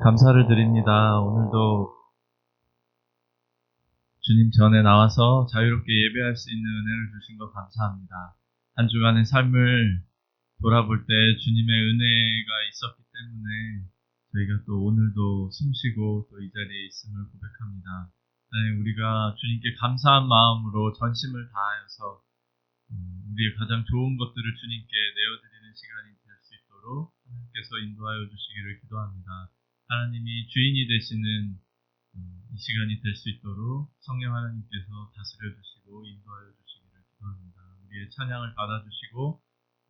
감사를 드립니다. 오늘도 주님 전에 나와서 자유롭게 예배할 수 있는 은혜를 주신 것 감사합니다. 한 주간의 삶을 돌아볼 때 주님의 은혜가 있었기 때문에 저희가 또 오늘도 숨쉬고 또 이 자리에 있음을 고백합니다. 우리가 주님께 감사한 마음으로 전심을 다하여서 우리의 가장 좋은 것들을 주님께 내어드리는 시간이 될 수 있도록 하나님께서 인도하여 주시기를 기도합니다. 하나님이 주인이 되시는 이 시간이 될 수 있도록 성령 하나님께서 다스려 주시고 인도하여 주시기를 기도합니다. 우리의 찬양을 받아주시고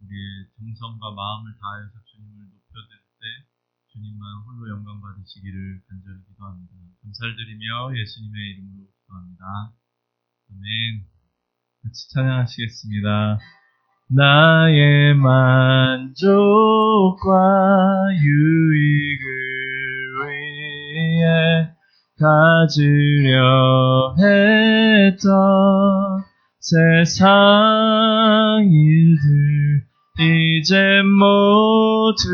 우리의 정성과 마음을 다해서 주님을 높여드릴 때 주님만 홀로 영광 받으시기를 간절히 기도합니다. 감사를 드리며 예수님의 이름으로 기도합니다. 아멘. 같이 찬양하시겠습니다. 나의 만족과 유익을 위해 가지려 했던 세상 일들 이제 모두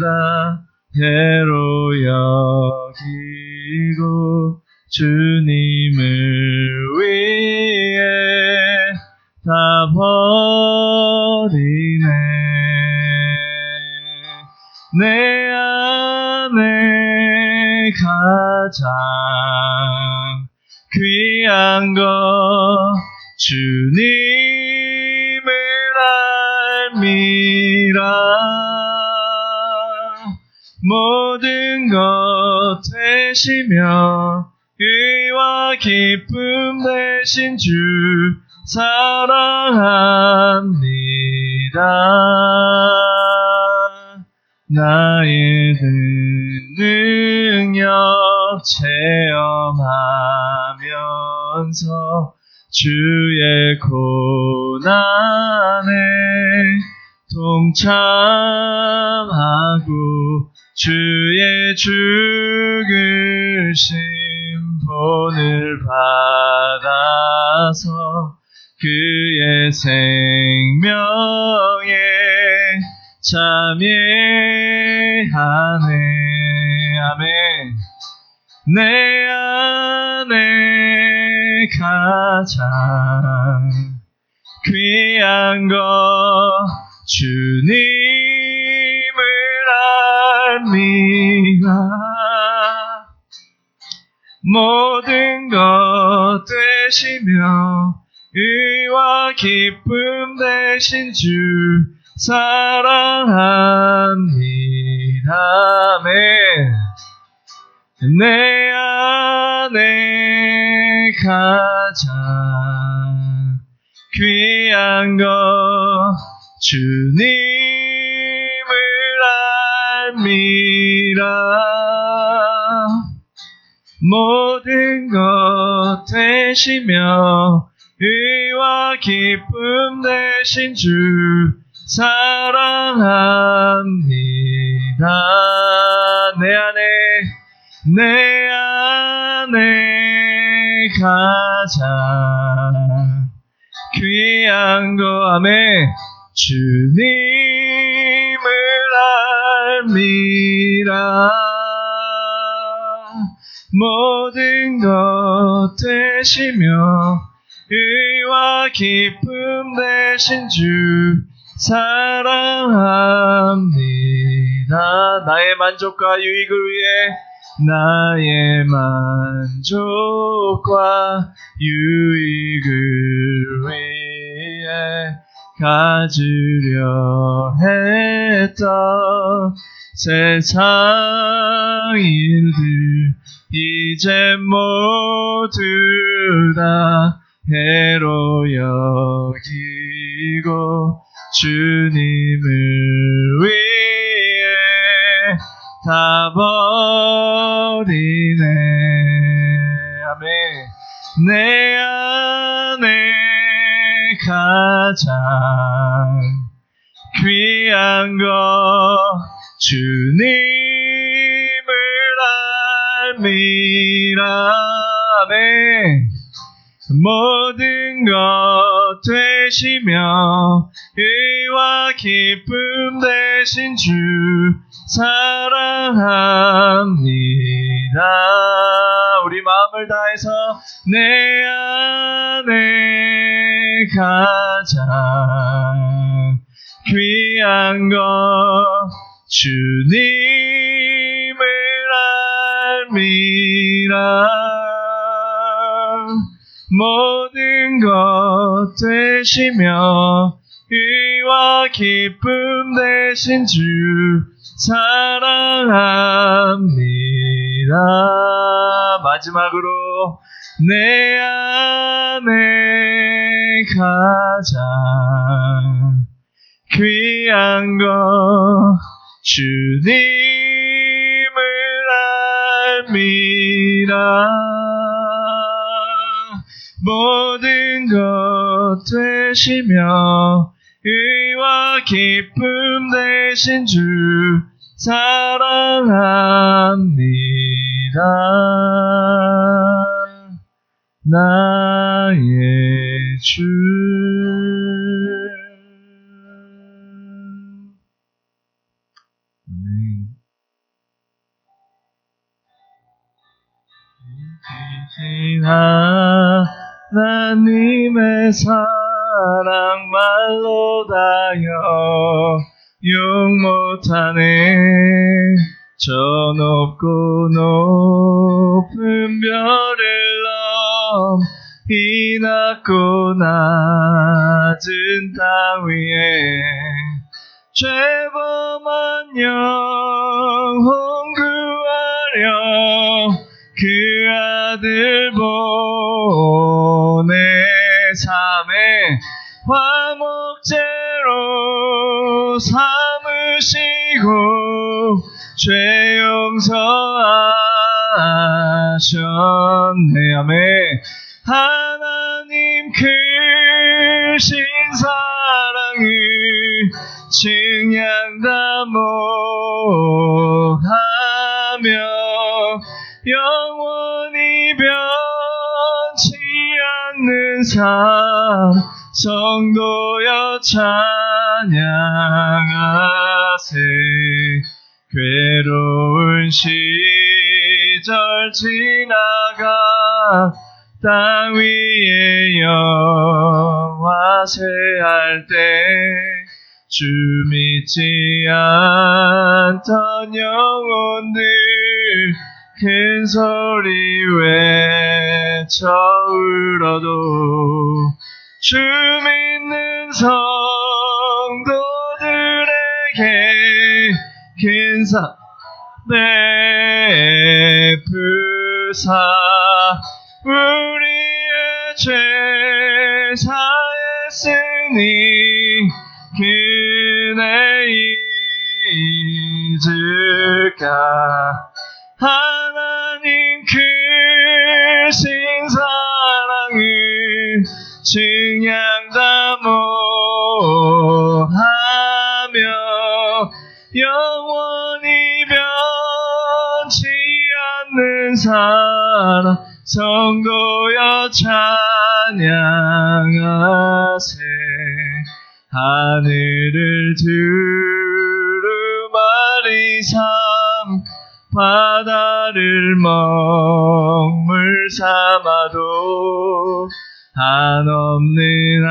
다 해로 여기고 주님을 위해 다 버리네. 내 안에 가장 귀한 것 주님을 알미라. 모든 것 되시며 의와 기쁨 되신 주 사랑합니다. 나의 능력 체험하면서 주의 고난에 동참하고 주의 죽으신 본을 받아서 그의 생명에 참여하네. 아멘. 내 안에 가장 귀한 것 주님을 알미라. 모든 것 되시며 의와 기쁨 되신 주 사랑합니다. 아멘. 내 안에 가장 귀한 것 주님을 알미라. 모든 것 되시며 의와 기쁨 되신 주 사랑합니다. 내 안에 가장 귀한 것 아멘. 주님을 알미라. 모든 것 되시며 의와 기쁨 되신 주 사랑합니다. 나의 만족과 유익을 위해 나의 만족과 유익을 위해 가지려 했던 세상 일들 이제 모두 다 해로 여기고 주님을 위해 다 버리네. 아멘. 내 안에 가장 귀한 것 주님을 알미라. 아멘. 모든 것 되시며 의와 기쁨 되신 주 사랑합니다. 우리 마음을 다해서 내 안에 가장 귀한 것 주님을 알미라. 모든 것 되시며 의와 기쁨 되신 주 사랑합니다. 마지막으로 내 안에 가장 귀한 것 주님을 알미라. 모든 것 되시며 의와 기쁨 되신 주 사랑합니다. 나의 주. 하나님의 사랑 말로 다여 용 못하네. 저 높고 높은 별을 넘이 낮고 낮은 땅 위에 죄범한 영혼 구하려 그 아들 보내 삶의 화목제로 삼으시고 죄 용서하셨네. 아멘. 하나님 크신 사랑을 증량다 모하며 영원히 변치 않는 삶 성도여 찬양하세. 괴로운 시절 지나가 땅 위에 여호와 세할 때 주 믿지 않던 영혼들 큰 소리 외쳐 울어도 주 믿는 성도들에게 큰 사 베푸사 우리의 죄 사했으니 그네 잊을까. 하나님 크신 사랑을 증량다 모하며 영원히 변치 않는 사랑 성도여 찬양하세. 하늘을 두루마리 삼 바다를 먹물 삼아도 한없는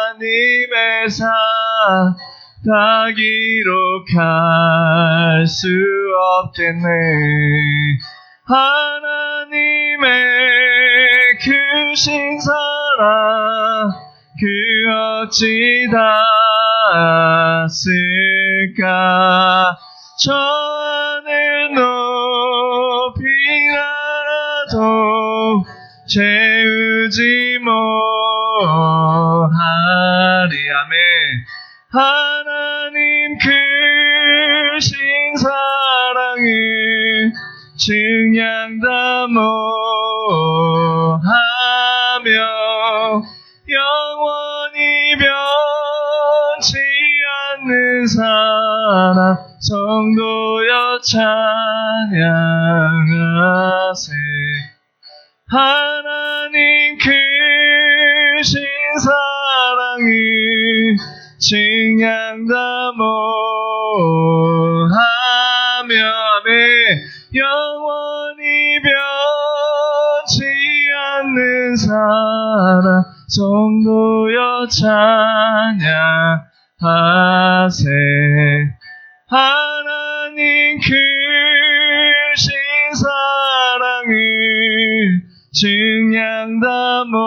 하나님의 사랑 기록할 수 없겠네. 하나님의 크신 사랑 그 어찌 닿았을까. 저 하늘 높이 날아도 채우지 못하리. 아멘. 하나님 크신 사랑을 증량다 모하며 영원히 변치 않는 사랑 성도여 찬양하세. 하나님 크신 사랑을 증량다 모하며 아멘. 영원히 변치 않는 사랑 성도여 찬양하세. 하나님 크신 사랑을 증량다 모하며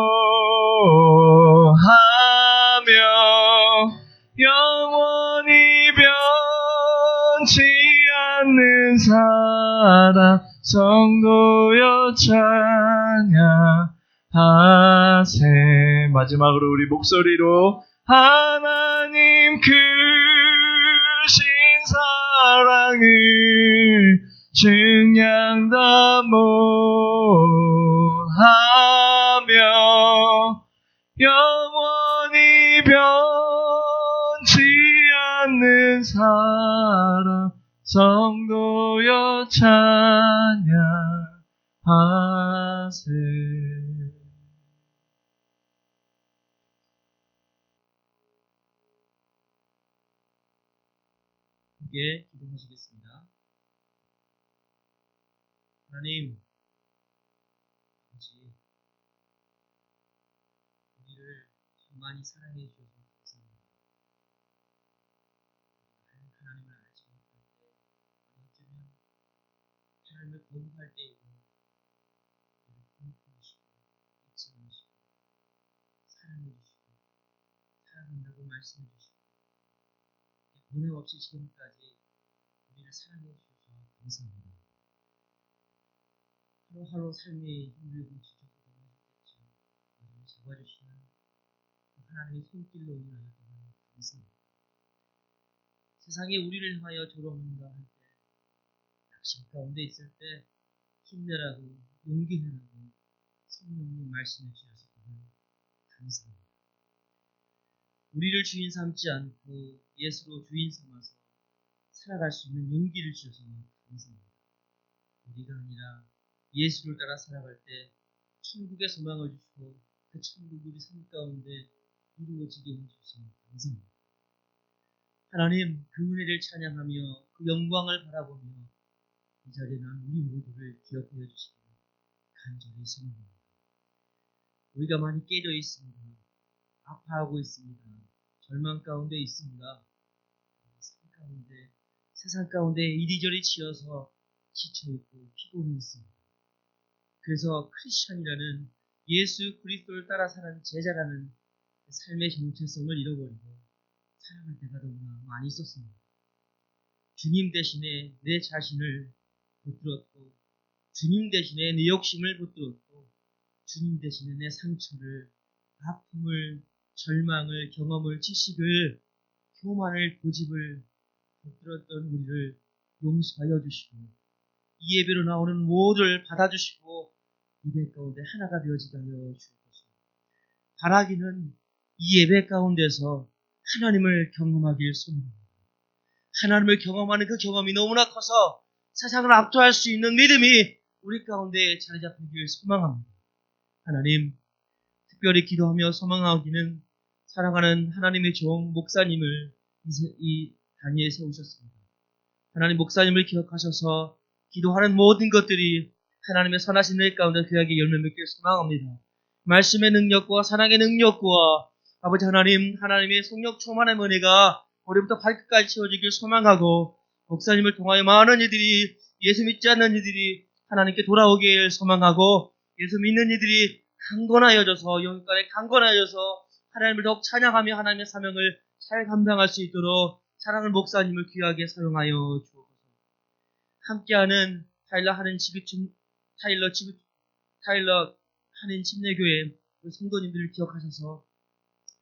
영원히 변치 않는 사랑 성도여 찬양하세. 마지막으로 우리 목소리로 하나님 크신 사랑을 증량다 모하며 영원히 변치 않는 사랑 성도여 찬양하세. 함께 기도하시겠습니다. 하나님, 아버지, 우리를 참 많이 사랑해 주셔서 감사합니다. 하나님을 알지 못할 때, 어쩌면 하나님을 거부할 때에도 우리를 공포하시고, 잊지 마시고, 사랑해 주시고, 사랑한다고 말씀해 주시고, 보냄 없이 지금까지 우리를 사랑해 주셔서 감사합니다. 하루하루 삶의 힘들고 지쳐서 넘어졌겠지만 우리를 잡아주시는 하나님의 손길로 인하여 감사합니다. 세상에 우리를 향하여 조롱한다 할 때, 낙심 가운데 있을 때 힘내라고 용기 내라고 성령님 말씀해 주셔서 감사합니다. 우리를 주인 삼지 않고 예수로 주인 삼아서 살아갈 수 있는 용기를 주셔서 감사합니다. 우리가 아니라 예수를 따라 살아갈 때 천국의 소망을 주시고 그 천국이 우리 삶 가운데 이루어지게 해주셔서 감사합니다. 하나님, 그 은혜를 찬양하며 그 영광을 바라보며 이 자리에 난 우리 모두를 기억하여 주시기 간절히 소망합니다. 우리가 많이 깨져 있습니다. 아파하고 있습니다. 절망 가운데 있습니다. 세상 가운데 이리저리 치여서 지쳐있고 피곤해 있습니다. 그래서 크리스천이라는 예수 그리스도를 따라 사는 제자라는 삶의 정체성을 잃어버리고 살아갈 때가 너무나 많이 있었습니다. 주님 대신에 내 자신을 붙들었고, 주님 대신에 내 욕심을 붙들었고, 주님 대신에 내 상처를, 아픔을, 절망을, 경험을, 지식을, 교만을, 고집을 붙들었던 우리를 용서하여 주시고, 이 예배로 나오는 모두를 받아주시고 예배 가운데 하나가 되어지게 하여 주옵소서. 바라기는 이 예배 가운데서 하나님을 경험하길 소망합니다. 하나님을 경험하는 그 경험이 너무나 커서 세상을 압도할 수 있는 믿음이 우리 가운데 자리 잡히길 소망합니다. 하나님, 특별히 기도하며 소망하기는 사랑하는 하나님의 종 목사님을 이 단위에 세우셨습니다. 하나님, 목사님을 기억하셔서 기도하는 모든 것들이 하나님의 선하신 일 가운데 그에게 열매 맺길 소망합니다. 말씀의 능력과 사랑의 능력과 아버지 하나님, 하나님의 성령 충만의 은혜가 머리부터 발끝까지 채워지길 소망하고, 목사님을 통하여 많은 이들이, 예수 믿지 않는 이들이 하나님께 돌아오길 소망하고, 예수 믿는 이들이 강건하여져서, 영육간에 강건하여져서 하나님을 더욱 찬양하며 하나님의 사명을 잘 감당할 수 있도록 사랑하는 목사님을 귀하게 사용하여 주옵소서. 함께하는 타일러 한인 침례교회 성도님들을 기억하셔서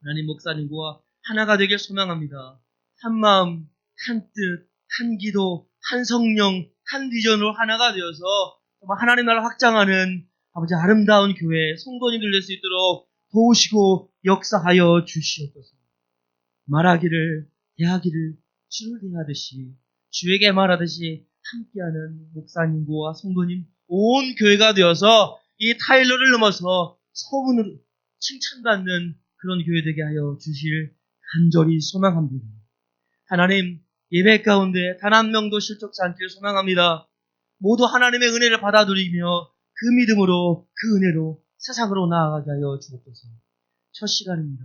하나님 목사님과 하나가 되길 소망합니다. 한 마음, 한 뜻, 한 기도, 한 성령, 한 비전으로 하나가 되어서 하나님 나라를 확장하는 아버지 아름다운 교회 성도님들 될 수 있도록 도우시고 역사하여 주시옵소서. 말하기를, 대하기를 주를 대하듯이, 주에게 말하듯이 함께하는 목사님과 성도님 온 교회가 되어서 이 타일러를 넘어서 소문으로 칭찬받는 그런 교회 되게 하여 주실 간절히 소망합니다. 하나님, 예배 가운데 단 한 명도 실족치 않기를 소망합니다. 모두 하나님의 은혜를 받아들이며 그 믿음으로 그 은혜로 세상으로 나아가게 하여 주옵소서. 첫 시간입니다.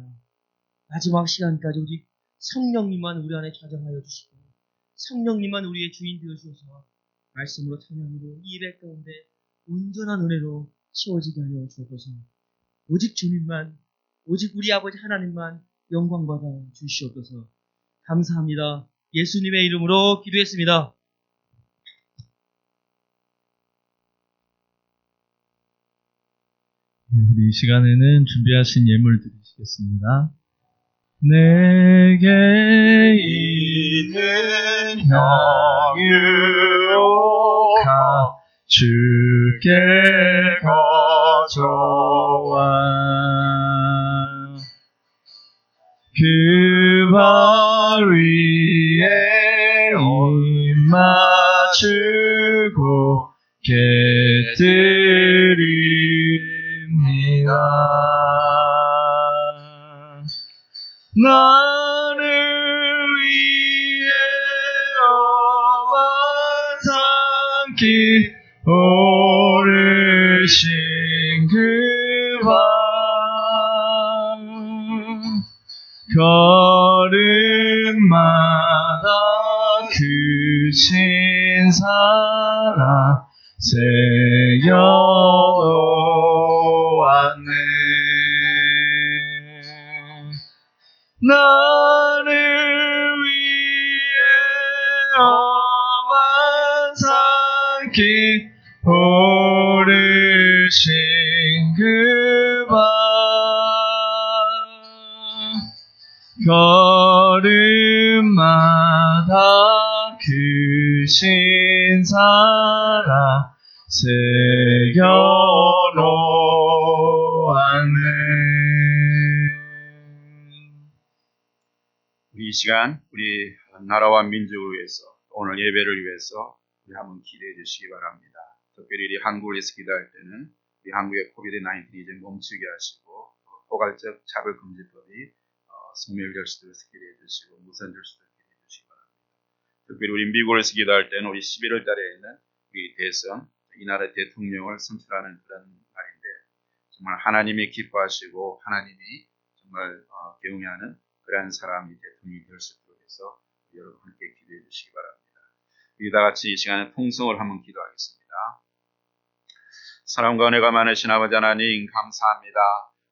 마지막 시간까지 오직 성령님만 우리 안에 좌정하여 주시고 성령님만 우리의 주인 되어주셔서 말씀으로 찬양으로 이 예배 가운데 온전한 은혜로 채워지게 하여 주옵소서. 오직 주님만, 오직 우리 아버지 하나님만 영광 받아 주시옵소서. 감사합니다. 예수님의 이름으로 기도했습니다. 우리 이 시간에는 준비하신 예물 드리시겠습니다. 내게 있는 영유가 주께 가져와 그 발 위에 입 맞추고 깨뜨립니다. 나를 위해 엄한 산길 오르신 그 발 걸음마다 크신 사랑 새겨놓았네. 나를 위해 엄한 산길 오르신 그 발 걸음마다 크신 사랑 새겨놓았네. 이 시간 우리 나라와 민족을 위해서 오늘 예배를 위해서 우리 한번 기도해 주시기 바랍니다. 특별히 우리 한국에서 기도할 때는 우리 한국의 코비드-19 이제 멈추게 하시고 포괄적 차별금지법이 소멸될수록 기도해 주시고 무산될수록 기도해 주시기 바랍니다. 특별히 우리 미국에서 기도할 때는 우리 11월 달에 있는 우리 대선 이 나라 대통령을 선출하는 그런 날인데 정말 하나님이 기뻐하시고 하나님이 정말 경외하는 그러한 사람이 대통령이 될 수 있도록 해서 여러분 함께 기도해 주시기 바랍니다. 우리 다 같이 이 시간에 통성을 한번 기도하겠습니다. 사랑과 은혜가 많으신 아버지 하나님 감사합니다.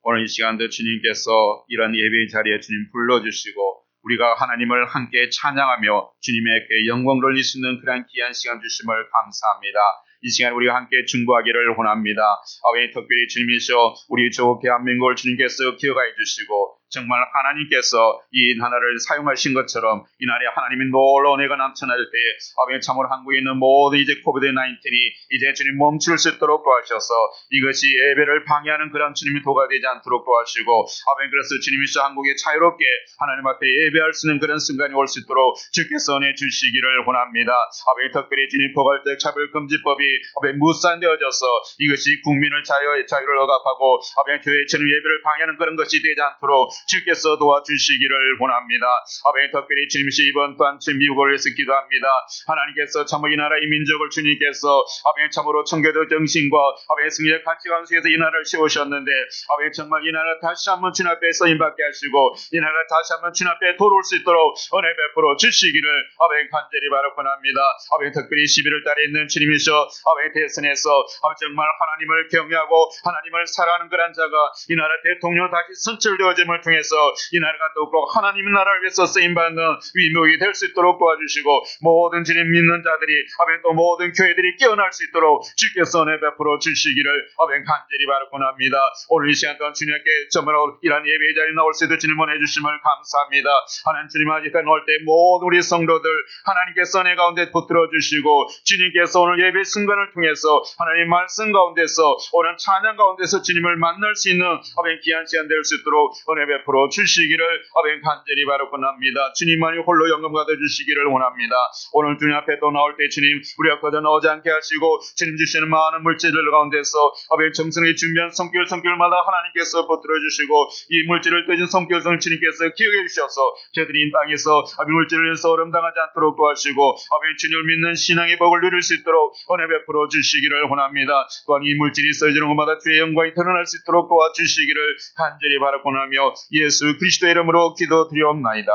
오늘 이 시간도 주님께서 이런 예배의 자리에 주님 불러주시고 우리가 하나님을 함께 찬양하며 주님에게 영광 돌릴 수 있는 그런 귀한 시간 주심을 감사합니다. 이 시간 우리가 함께 중보하기를 원합니다. 아버지 특별히 주님이셔 우리 조 대한민국을 주님께서 기억해 주시고 정말 하나님께서 이 나라를 사용하신 것처럼 이 나라에 하나님의 놀라운 은혜가 넘쳐날 때 아버지 참으로 한국에 있는 모든 이제 코비드-19이 이제 주님 멈출 수 있도록 도와주셔서 이것이 예배를 방해하는 그런 주님의 도가 되지 않도록 도와주시고 아버지 그래서 주님이셔 한국에 자유롭게 하나님 앞에 예배할 수 있는 그런 순간이 올 수 있도록 주께서 은혜 주시기를 원합니다. 아버지 특별히 주님 포괄적 차별금지법이 아버지 무산되어져서 이것이 국민을 자유를 억압하고 아버지 교회 주님 예배를 방해하는 그런 것이 되지 않도록 주께서 도와주시기를 원합니다. 아버지 특별히 주님이시 이번 또한 미국을 위해서 기도합니다. 하나님께서 참으로 이 나라의 민족을 주님께서 아버지 참으로 청교도 정신과 아버지 승리의 가치관 속에서 이 나라를 세우셨는데 아버지 정말 이 나라 다시 한번 주님 앞에 쓰임받게 하시고 이 나라 다시 한번 주님 앞에 돌아올 수 있도록 은혜 베풀어 주시기를 아버지 간절히 바라옵나이다. 아버지 특별히 11월 달에 있는 주님이셔 아버지 대선에서 아버지 정말 하나님을 경외하고 하나님을 사랑하는 그런 자가 이 나라 대통령으로 다시 선출되어짐을 통해서 이 나라가 더욱 하나님의 나라를 위해서 쓰임받는 위목이 될 수 있도록 도와주시고 모든 주님 믿는 자들이 아멘 또 모든 교회들이 깨어날 수 있도록 주께서 은혜 베풀어 주시기를 아멘 간절히 바라옵나이다. 오늘 이 시간 동안 주님께 정말 이런 예배의 자리에 나올 수 있도록 주님 은혜 주심을 감사합니다. 하나님 주님 아직까지 나올 때 모든 우리 성도들 하나님께서 은혜 가운데 붙들어 주시고 주님께서 오늘 예배 순간을 통해서 하나님 말씀 가운데서 오늘 찬양 가운데서 주님을 만날 수 있는 아멘 귀한 시간 될 수 있도록 은혜 베풀어 주시기를 아멘 간절히 바라옵나이다. 주님만이 홀로 영광 받아 주시기를 원합니다. 오늘 주님 앞에 또 나올 때 주님 우리가 거저 나오지 않게 하시고 주님 주시는 많은 물질들 가운데서 아멘 정성이 준비한 성결마다 하나님께서 붙들어 주시고 이 물질을 떼진 성결성을 주님께서 기억해 주셔서 저들이 이 땅에서 아멘 물질을 위해서 어려움당하지 않도록 도와주시고 아멘 주님을 믿는 신앙의 복을 누릴 수 있도록 은혜 베풀어 주시기를 원합니다. 또한 이 물질이 써지는 곳마다 주의 영광이 드러날 수 있도록 도와주시기를 간절히 바라고나며 예수 그리스도의 이름으로 기도드리옵나이다.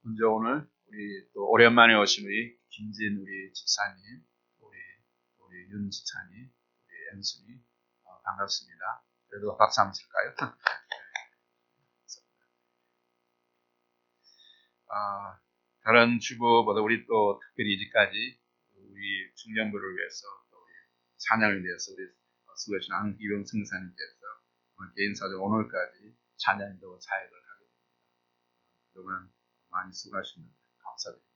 먼저 오늘 우리 또 오랜만에 오신 우리 김진 우리 집사님, 우리 윤 집사님, 우리 앤순이 반갑습니다. 그래도 박수 한번 칠까요? 다른 주보보다 우리 또 특별히 이제까지 우리 중년부를 위해서 또 우리 찬양을 위해서 우리 수고하신 안기병 승사님께서 오늘 개인사적 오늘까지 찬양도 사역을 하게 됩니다. 그동안 많이 수고하셨는데 감사드립니다.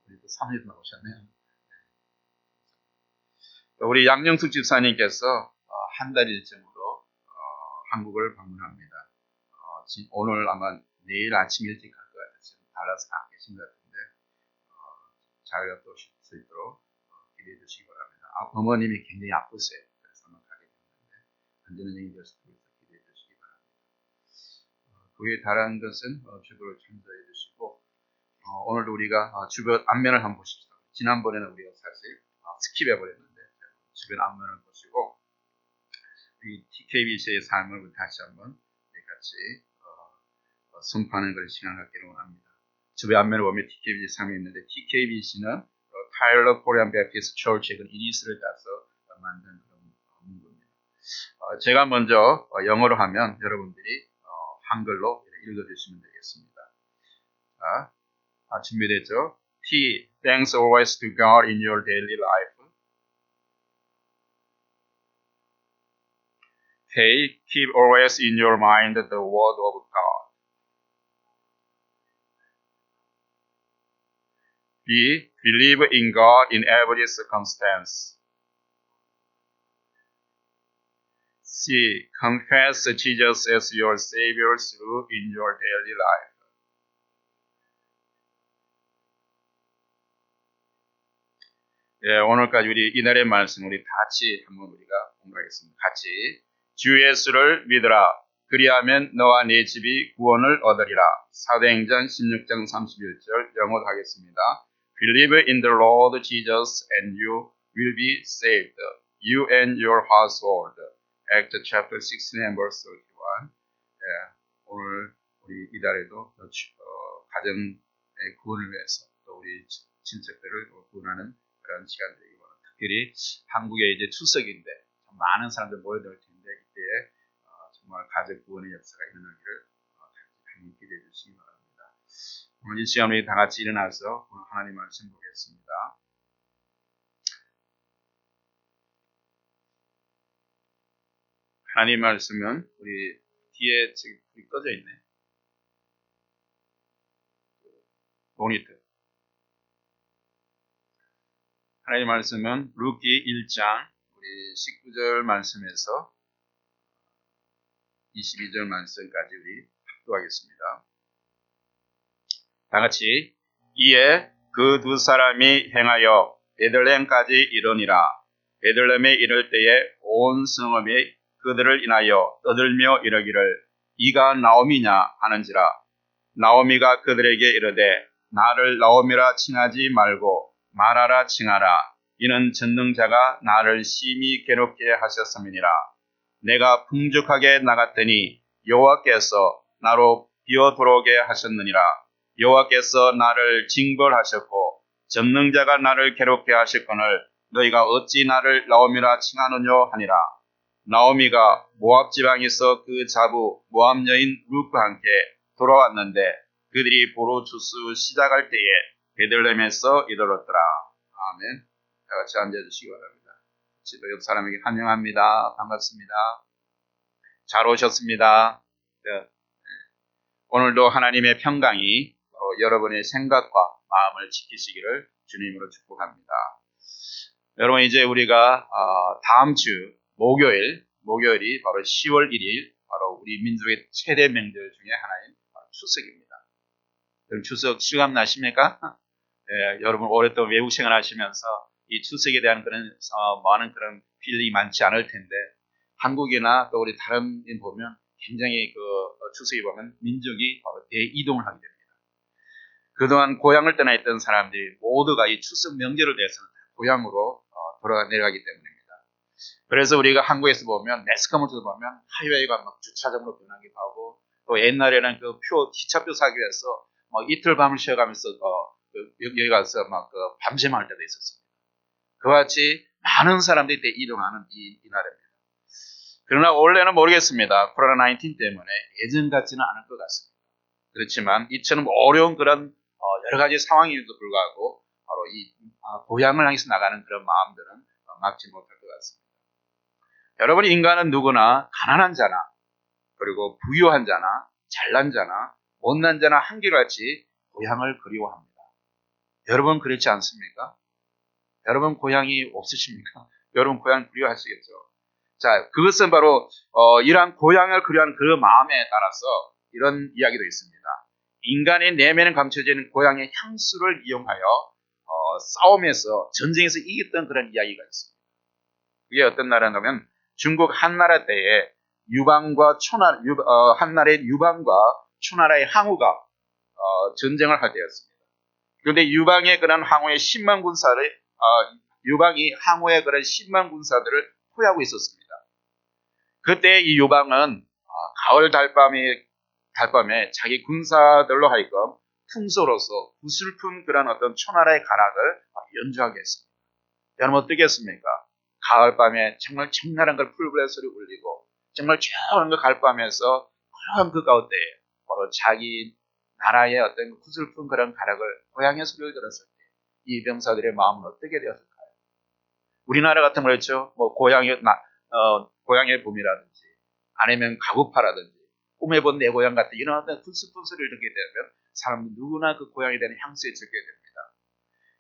우리 또 3일 나오셨네요. 또 우리 양영숙 집사님께서 한 달 일정으로 한국을 방문합니다. 오늘 아마 내일 아침 일찍 갈 것 같아서 달라서 가 계신 것 같은데 잘 또 오실 수 있도록 기대해 주시기 바랍니다. 어머님이 굉장히 아프세요. 그래서 가게 됐는데 안전운행이 될 수도 있어서 기대해 주시기 바랍니다. 그 외에 다른 것은 주보를 참조해 주시고 오늘도 우리가 주변 앞면을 한번 보십시오. 지난번에는 우리가 사실 스킵해 버렸는데 주변 앞면을 보시고 이 TKBC의 삶을 우리 다시 한번 같이 선포하는 그런 시간을 갖기를 원합니다. 주변 앞면을 보면 TKBC 삶이 있는데 TKBC는 타일러 코리안 베프티스트 처치의 이니스를 따서 만든 그런 문구입니다. 제가 먼저 영어로 하면 여러분들이 한글로 읽어주시면 되겠습니다. 준비됐죠? T. Thanks always to God in your daily life. K. Keep always in your mind the word of God. B. Believe in God in every circumstance. C. Confess Jesus as your Savior through in your daily life. 오늘까지 우리 이날의 말씀 우리 같이 한번 우리가 공부하겠습니다. 같이 주 예수를 믿으라. 그리하면 너와 네 집이 구원을 얻으리라. 사도행전 16장 31절 영어로 하겠습니다. Believe in the Lord Jesus and you will be saved. You and your household. Acts chapter 16 and verse 31. 오늘 우리 이달에도 가정의 구원을 위해서 또 우리 친척들을 구원하는 그런 시간들이고 특별히 한국에 이제 추석인데 많은 사람들 모여들 텐데 이때 정말 가족 구원의 역사가 일어나기를 같이 기대해 주시기 바랍니다. 오늘 이 시간 우리 다 같이 일어나서 오늘 하나님 말씀 보겠습니다. 하나님 말씀은 우리 뒤에 지금 불이 꺼져 있네. 모니터. 하나님 말씀은 루키 1장 우리 19절 말씀에서 22절 말씀까지 우리 합독하겠습니다. 다 같이 이에 그 두 사람이 행하여 베들레헴까지 이르니라. 베들레헴에 이를 때에 온 성읍이 그들을 인하여 떠들며 이르기를 이가 나오미냐 하는지라. 나오미가 그들에게 이르되 나를 나오미라 칭하지 말고 말하라 칭하라. 이는 전능자가 나를 심히 괴롭게 하셨음이니라. 내가 풍족하게 나갔더니 여호와께서 나로 비어 들어오게 하셨느니라. 여호와께서 나를 징벌하셨고 전능자가 나를 괴롭게 하셨거늘 너희가 어찌 나를 나오미라 칭하느냐 하니라. 나오미가 모압 지방에서 그 자부 모압 여인 룻과 함께 돌아왔는데 그들이 보로 추수 시작할 때에 베들레헴에서 이르렀더라. 아멘. 다 같이 앉아주시기 바랍니다. 지도 옆 사람에게 환영합니다. 반갑습니다. 잘 오셨습니다. 오늘도 하나님의 평강이 여러분의 생각과 마음을 지키시기를 주님으로 축복합니다. 여러분 이제 우리가 다음 주 목요일이 바로 10월 1일 바로 우리 민족의 최대 명절 중에 하나인 추석입니다. 여러분 추석 실감 나십니까? 예, 여러분 오랫동안 외국 생활하시면서 이 추석에 대한 그런 많은 그런 필이 많지 않을 텐데 한국이나 또 우리 다른 데 보면 굉장히 그 추석에 보면 민족이 바로 대이동을 하게 됩니다. 그동안 고향을 떠나 있던 사람들이 모두가 이 추석 명절을 대해서는 고향으로 돌아가 내려가기 때문입니다. 그래서 우리가 한국에서 보면 매스컴을 보면 하이웨이가 막 주차장으로 변하기도 하고 또 옛날에는 그 기차표 사기 위해서 막 이틀 밤을 쉬어가면서 여기 가서 막 밤샘 할 때도 있었습니다. 그와 같이 많은 사람들이 이동하는 이 나라입니다. 그러나 원래는 모르겠습니다. 코로나19 때문에 예전 같지는 않을 것 같습니다. 그렇지만 이처럼 어려운 그런 여러 가지 상황임에도 불구하고 바로 이 고향을 향해서 나가는 그런 마음들은 막지 못할 것 같습니다. 여러분 인간은 누구나 가난한 자나 그리고 부유한 자나 잘난 자나 못난 자나 한결같이 고향을 그리워합니다. 여러분 그렇지 않습니까? 여러분 고향이 없으십니까? 여러분 고향 그리워하시겠죠? 자, 그것은 바로 이러한 고향을 그리워하는 그 마음에 따라서 이런 이야기도 있습니다. 인간의 내면에 감춰지는 고향의 향수를 이용하여 싸움에서 전쟁에서 이겼던 그런 이야기가 있습니다. 그게 어떤 나라냐면 중국 한나라 때에 한나라의 유방과 초나라의 항우가 전쟁을 할 때였습니다. 그런데 유방의 그런 항우의 10만 군사를 유방이 항우의 그런 10만 군사들을 포위하고 있었습니다. 그때 이 유방은 가을 달밤에 자기 군사들로 하여금 풍소로서 구슬픈 그런 어떤 초나라의 가락을 연주하게 했습니다. 여러분 어떻겠습니까? 가을밤에 정말 청나란 걸 풀불의 소리 울리고 정말 조용한 그 가을밤에서 조용한 그 가운데 바로 자기 나라의 어떤 구슬픈 그런 가락을 고향의 소리를 들었을 때 이 병사들의 마음은 어떻게 되었을까요? 우리나라 같은 거였죠. 뭐 고향의 봄이라든지 아니면 가구파라든지 꿈에 본 내 고향 같은 이런 어떤 구슬픈 소리를 듣게 되면 사람은 누구나 그 고향에 대한 향수에 적게 됩니다.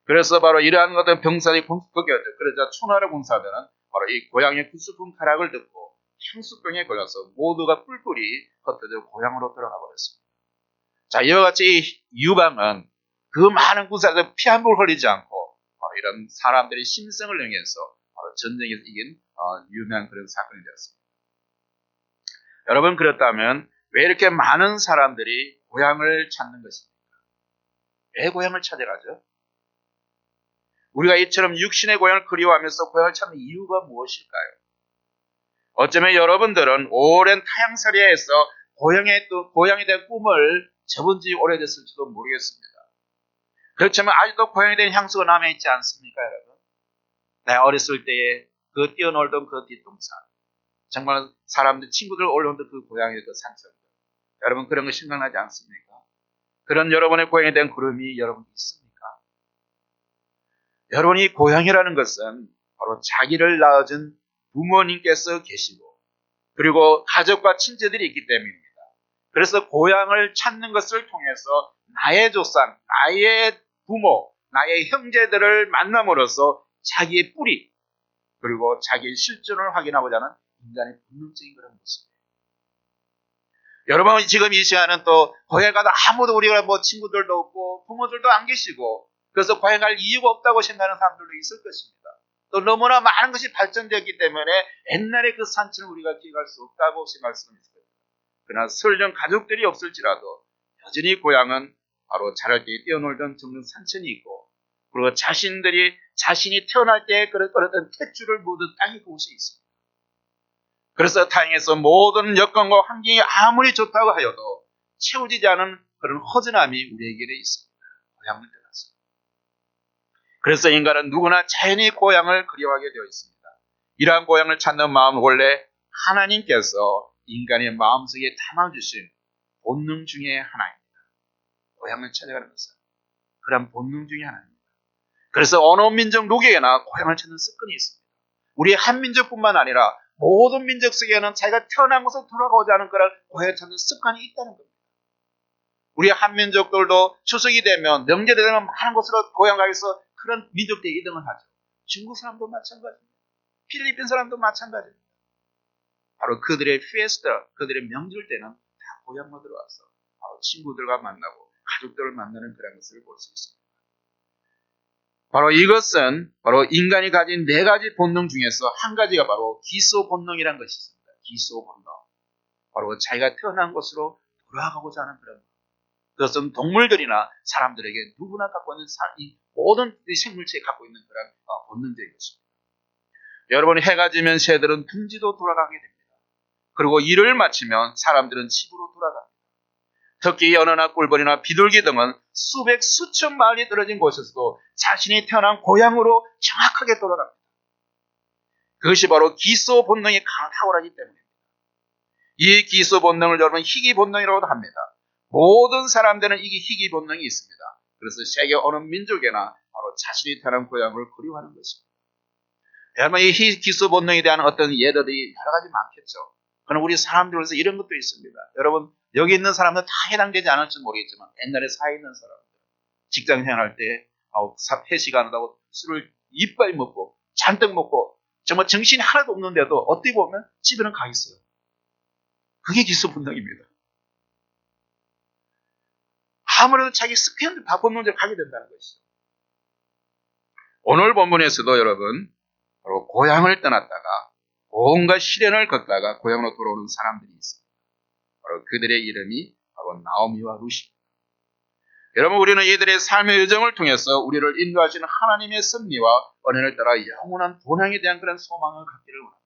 그래서 바로 이러한 어떤 병사들이 공격했죠. 그러자 초나라 군사들은 바로 이 고향의 구슬픈 가락을 듣고 향수병에 걸려서 모두가 뿔뿔이 흩어져 고향으로 들어가 버렸습니다. 자, 이와 같이 유방은 그 많은 군사들 피 한 볼 흘리지 않고 바로 이런 사람들의 심성을 응해서 바로 전쟁에서 이긴 유명한 그런 사건이 되었습니다. 여러분 그렇다면 왜 이렇게 많은 사람들이 고향을 찾는 것입니까? 왜 고향을 찾아가죠? 우리가 이처럼 육신의 고향을 그리워하면서 고향을 찾는 이유가 무엇일까요? 어쩌면 여러분들은 오랜 타향살이에서 고향에 대한 꿈을 접은 지 오래됐을지도 모르겠습니다. 그렇지만 아직도 고향에 대한 향수가 남아있지 않습니까, 여러분? 내가 어렸을 때에 그 뛰어놀던 그 뒷동산, 정말 친구들 올라오던 그 고향의 그 산성들, 여러분 그런 거 생각나지 않습니까? 그런 여러분의 고향에 대한 그림이 여러분 있습니까? 여러분이 고향이라는 것은 바로 자기를 낳아준 부모님께서 계시고 그리고 가족과 친지들이 있기 때문입니다. 그래서 고향을 찾는 것을 통해서 나의 조상, 나의 부모, 나의 형제들을 만남으로써 자기의 뿌리 그리고 자기의 실존을 확인하고자 하는 인간의 본능적인 그런 모습이에요. 여러분 지금 이 시간은 또 고향에 가도 아무도 우리가 뭐 친구들도 없고 부모들도 안 계시고 그래서 고향 갈 이유가 없다고 생각하는 사람들도 있을 것입니다. 또 너무나 많은 것이 발전되었기 때문에 옛날의 그 산처럼 우리가 기억할 수 없다고 생각할 수는 있을 겁니다. 그러나 설령 가족들이 없을지라도 여전히 고향은 바로 자랄 때 뛰어놀던 정든 산천이 있고 그리고 자신이 태어날 때 그랬던 탯줄을 모두 땅에 그곳에 있습니다. 그래서 타행에서 모든 여건과 환경이 아무리 좋다고 하여도 채워지지 않은 그런 허전함이 우리에게 있습니다. 고향을 떠나서. 그래서 인간은 누구나 자연히 고향을 그리워하게 되어 있습니다. 이러한 고향을 찾는 마음은 원래 하나님께서 인간의 마음속에 담아주신 본능 중에 하나입니다. 고향을 찾아가는 것은 그런 본능 중에 하나입니다. 그래서 어느 민족 누구에게나 고향을 찾는 습관이 있습니다. 우리 한민족뿐만 아니라 모든 민족 속에는 자기가 태어난 곳으로 돌아가고자 하는 그런 고향을 찾는 습관이 있다는 겁니다. 우리 한민족들도 추석이 되면 명절이 되면 많은 곳으로 고향 가서 그런 민족들이 이동을 하죠. 중국 사람도 마찬가지입니다. 필리핀 사람도 마찬가지입니다. 바로 그들의 피에스타, 그들의 명절 때는 다 고향으로 들어와서 바로 친구들과 만나고 가족들을 만나는 그런 것을 볼 수 있습니다. 바로 이것은 바로 인간이 가진 네 가지 본능 중에서 한 가지가 바로 기소 본능이라는 것이 있습니다. 기소 본능. 바로 자기가 태어난 곳으로 돌아가고자 하는 그런 것. 그것은 동물들이나 사람들에게 누구나 갖고 있는 이 모든 생물체에 갖고 있는 그런 본능적인 것입니다. 여러분, 해가 지면 새들은 둥지로 돌아가게 됩니다. 그리고 일을 마치면 사람들은 집으로 돌아갑니다. 특히 연어나 꿀벌이나 비둘기 등은 수백 수천 마일이 떨어진 곳에서도 자신이 태어난 고향으로 정확하게 돌아갑니다. 그것이 바로 기소 본능이 탁월하기 때문입니다. 이 기소 본능을 여러분 희귀 본능이라고도 합니다. 모든 사람들은 이게 희귀 본능이 있습니다. 그래서 세계 어느 민족에나 바로 자신이 태어난 고향을 그리워하는 것입니다. 여러분, 이 기소 본능에 대한 어떤 예들이 여러 가지 많겠죠. 그럼 우리 사람들에서 이런 것도 있습니다. 여러분, 여기 있는 사람들 다 해당되지 않을지 모르겠지만 옛날에 사회에 있는 사람들, 직장 생활할 때 회식 안 한다고 술을 이빨 먹고 잔뜩 먹고 정말 정신이 하나도 없는데도 어떻게 보면 집에는 가 있어요. 그게 기소 본능입니다. 아무래도 자기 습관들 다 본능대로 가게 된다는 것이죠. 오늘 본문에서도 여러분 바로 고향을 떠났다가 온갖 시련을 겪다가 고향으로 돌아오는 사람들이 있습니다. 바로 그들의 이름이 바로 나오미와 루시입니다. 여러분, 우리는 이들의 삶의 여정을 통해서 우리를 인도하시는 하나님의 섭리와 은혜를 따라 영원한 본향에 대한 그런 소망을 갖기를 원합니다.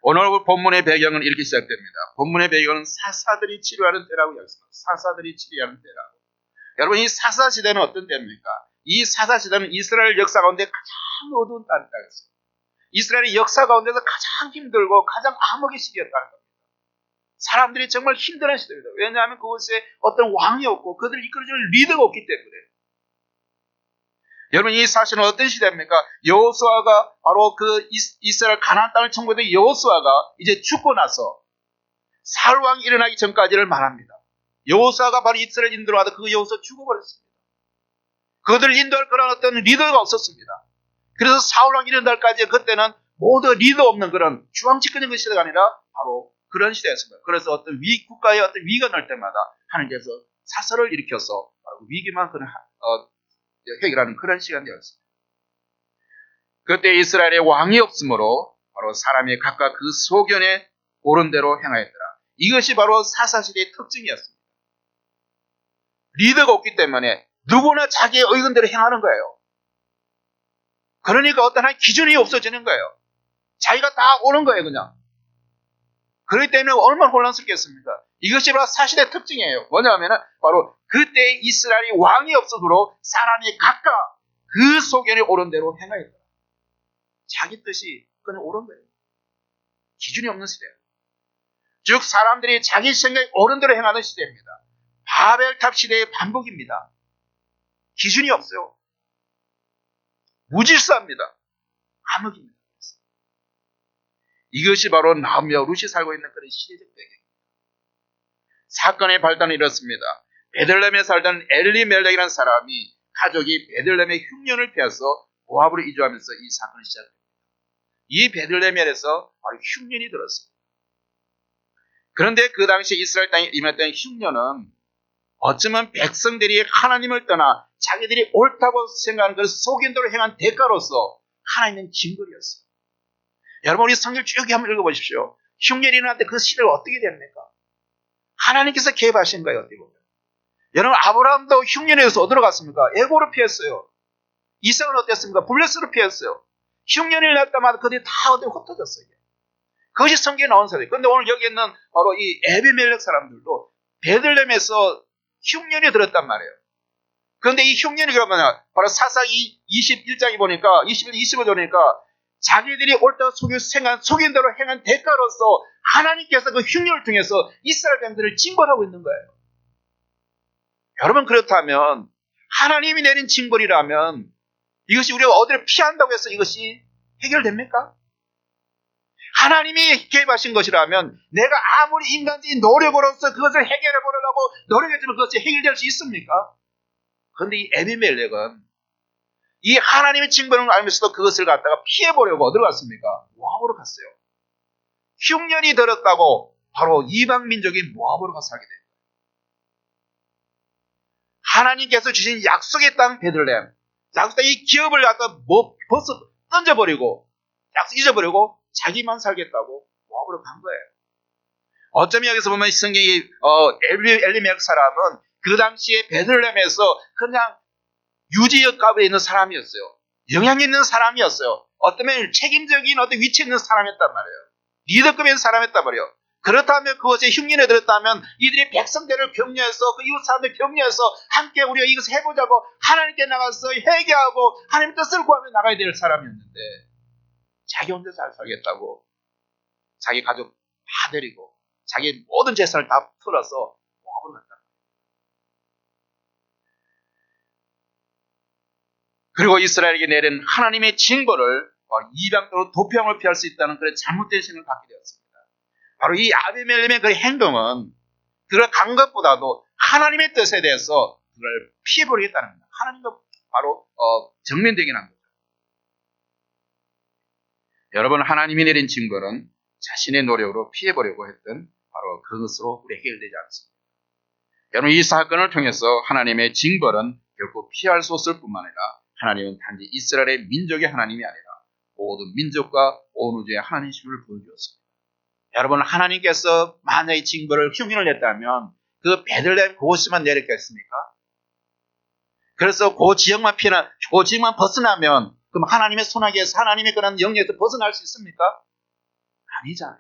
오늘 본문의 배경은 이렇게 시작됩니다. 본문의 배경은 사사들이 치료하는 때라고 이야기합니다. 사사들이 치료하는 때라고. 여러분, 이 사사시대는 어떤 때입니까? 이 사사시대는 이스라엘 역사 가운데 가장 어두운 때였어요. 이스라엘의 역사 가운데서 가장 힘들고 가장 암흑의 시기였다는 겁니다. 사람들이 정말 힘들어한 시대입니다. 왜냐하면 그곳에 어떤 왕이 없고 그들을 이끌어주는 리더가 없기 때문에. 여러분, 이 사실은 어떤 시대입니까? 여호수아가 바로 그 이스라엘 가나안 땅을 청구했던 여호수아가 이제 죽고 나서 사울 왕이 일어나기 전까지를 말합니다. 여호수아가 바로 이스라엘 인도하다 그 여호수아 죽어버렸습니다. 그들을 인도할 그런 어떤 리더가 없었습니다. 그래서 사울 왕이 일어날 때까지 그때는 모두 리더 없는 그런 중앙집권적인 시대가 아니라 바로 그런 시대였습니다. 그래서 어떤 국가의 어떤 위기가 날 때마다 하나님께서 사설을 일으켜서 바로 위기만 해결하는 그런 시간이었습니다. 그때 이스라엘에 왕이 없으므로 바로 사람이 각각 그 소견에 옳은 대로 행하였더라. 이것이 바로 사사시대의 특징이었습니다. 리더가 없기 때문에 누구나 자기의 의견대로 행하는 거예요. 그러니까 어떤 한 기준이 없어지는 거예요. 자기가 다 옳은 거예요, 그냥. 그렇기 때문에 얼마나 혼란스럽겠습니까? 이것이 바로 사실의 특징이에요. 뭐냐면 바로 그때 이스라엘이 왕이 없어도 사람이 각각 그 소견이 옳은 대로 행하였다. 자기 뜻이 그냥 옳은 거예요. 기준이 없는 시대예요. 즉 사람들이 자기 생각이 옳은 대로 행하는 시대입니다. 바벨탑 시대의 반복입니다. 기준이 없어요. 무질서합니다. 암흑입니다. 이것이 바로 나오미와 룻이 살고 있는 그런 시대적 배경입니다. 사건의 발단은 이렇습니다. 베들레헴에 살던 엘리멜렉이라는 사람이 가족이 베들레헴의 흉년을 피해서 모압으로 이주하면서 이 사건이 시작됩니다. 이 베들레헴에서 바로 흉년이 들었습니다. 그런데 그 당시 이스라엘 땅에 임했던 흉년은 어쩌면 백성들이 하나님을 떠나 자기들이 옳다고 생각하는 그 속인도를 행한 대가로서 하나님의 징벌이었어요. 여러분, 우리 성경 쭉 한번 읽어보십시오. 흉년이 일어날 때 그 시대가 어떻게 됩니까? 하나님께서 개입하신 거예요. 어떻게 보면. 여러분, 아브라함도 흉년에 의해서 어디로 갔습니까? 애고로 피했어요. 이삭은 어땠습니까? 블레스로 피했어요. 흉년이 일어날 때마다 그들이 다 어디 흩어졌어요. 그것이 성경에 나온 사례예요. 그런데 오늘 여기 있는 바로 이 에비멜렉 사람들도 베들레헴에서 흉년이 들었단 말이에요. 그런데 이 흉년이 그러면 바로 사사기 21장에 보니까 21, 25절 보니까 자기들이 옳다고 속인 대로 행한 대가로서 하나님께서 그 흉년을 통해서 이스라엘 백성들을 징벌하고 있는 거예요. 여러분, 그렇다면 하나님이 내린 징벌이라면 이것이 우리가 어디를 피한다고 해서 이것이 해결됩니까? 하나님이 개입하신 것이라면 내가 아무리 인간적인 노력으로서 그것을 해결해 보려고 노력했지만 그것이 해결될 수 있습니까? 그런데 이 에비멜렉은 이 하나님의 징벌을 알면서도 그것을 갖다가 피해보려고 어디로 갔습니까? 모압으로 갔어요. 흉년이 들었다고 바로 이방 민족이 모압으로 가서 살게 됩니다. 하나님께서 주신 약속의 땅 베들레헴, 약속의 이 기업을 갖다 벌써 던져버리고 약속 잊어버리고 자기만 살겠다고 모압으로 간 거예요. 어쩌면 여기서 보면 성경이 엘리멜렉 사람은 그 당시에 베들레헴에서 그냥 유지역갑에 있는 사람이었어요. 영향 있는 사람이었어요. 어쩌면 책임적인 어떤 위치에 있는 사람이었단 말이에요. 리더급의 사람이었단 말이에요. 그렇다면 그것에 흉년에 들었다면 이들이 백성들을 격려해서 그 이웃 사람들 격려해서 함께 우리가 이것을 해보자고 하나님께 나가서 회개하고 하나님 뜻을 구하며 나가야 될 사람이었는데 자기 혼자 잘 살겠다고 자기 가족 다 데리고 자기 모든 재산을 다 털어서 모압으로 갔다. 그리고 이스라엘에게 내린 하나님의 징벌을 이방으로 도평을 피할 수 있다는 그런 잘못된 신을 갖게 되었습니다. 바로 이 아비멜렉의 그 행동은 그걸 간 것보다도 하나님의 뜻에 대해서 그걸 피해버리겠다는 겁니다. 하나님과 바로 정면되긴 한 거죠. 여러분, 하나님이 내린 징벌은 자신의 노력으로 피해보려고 했던 바로 그것으로 우리 해결되지 않습니다. 여러분, 이 사건을 통해서 하나님의 징벌은 결코 피할 수 없을 뿐만 아니라 하나님은 단지 이스라엘의 민족의 하나님이 아니라 모든 민족과 온 우주의 하나님이심을 보여주었습니다. 여러분, 하나님께서 만약에 징벌을 흉년을 냈다면 그 베들레헴 그곳에만 내렸겠습니까? 그래서 그 지역만 벗어나면 그럼 하나님의 손아귀에서 하나님의 그런 영역에서 벗어날 수 있습니까? 아니잖아요.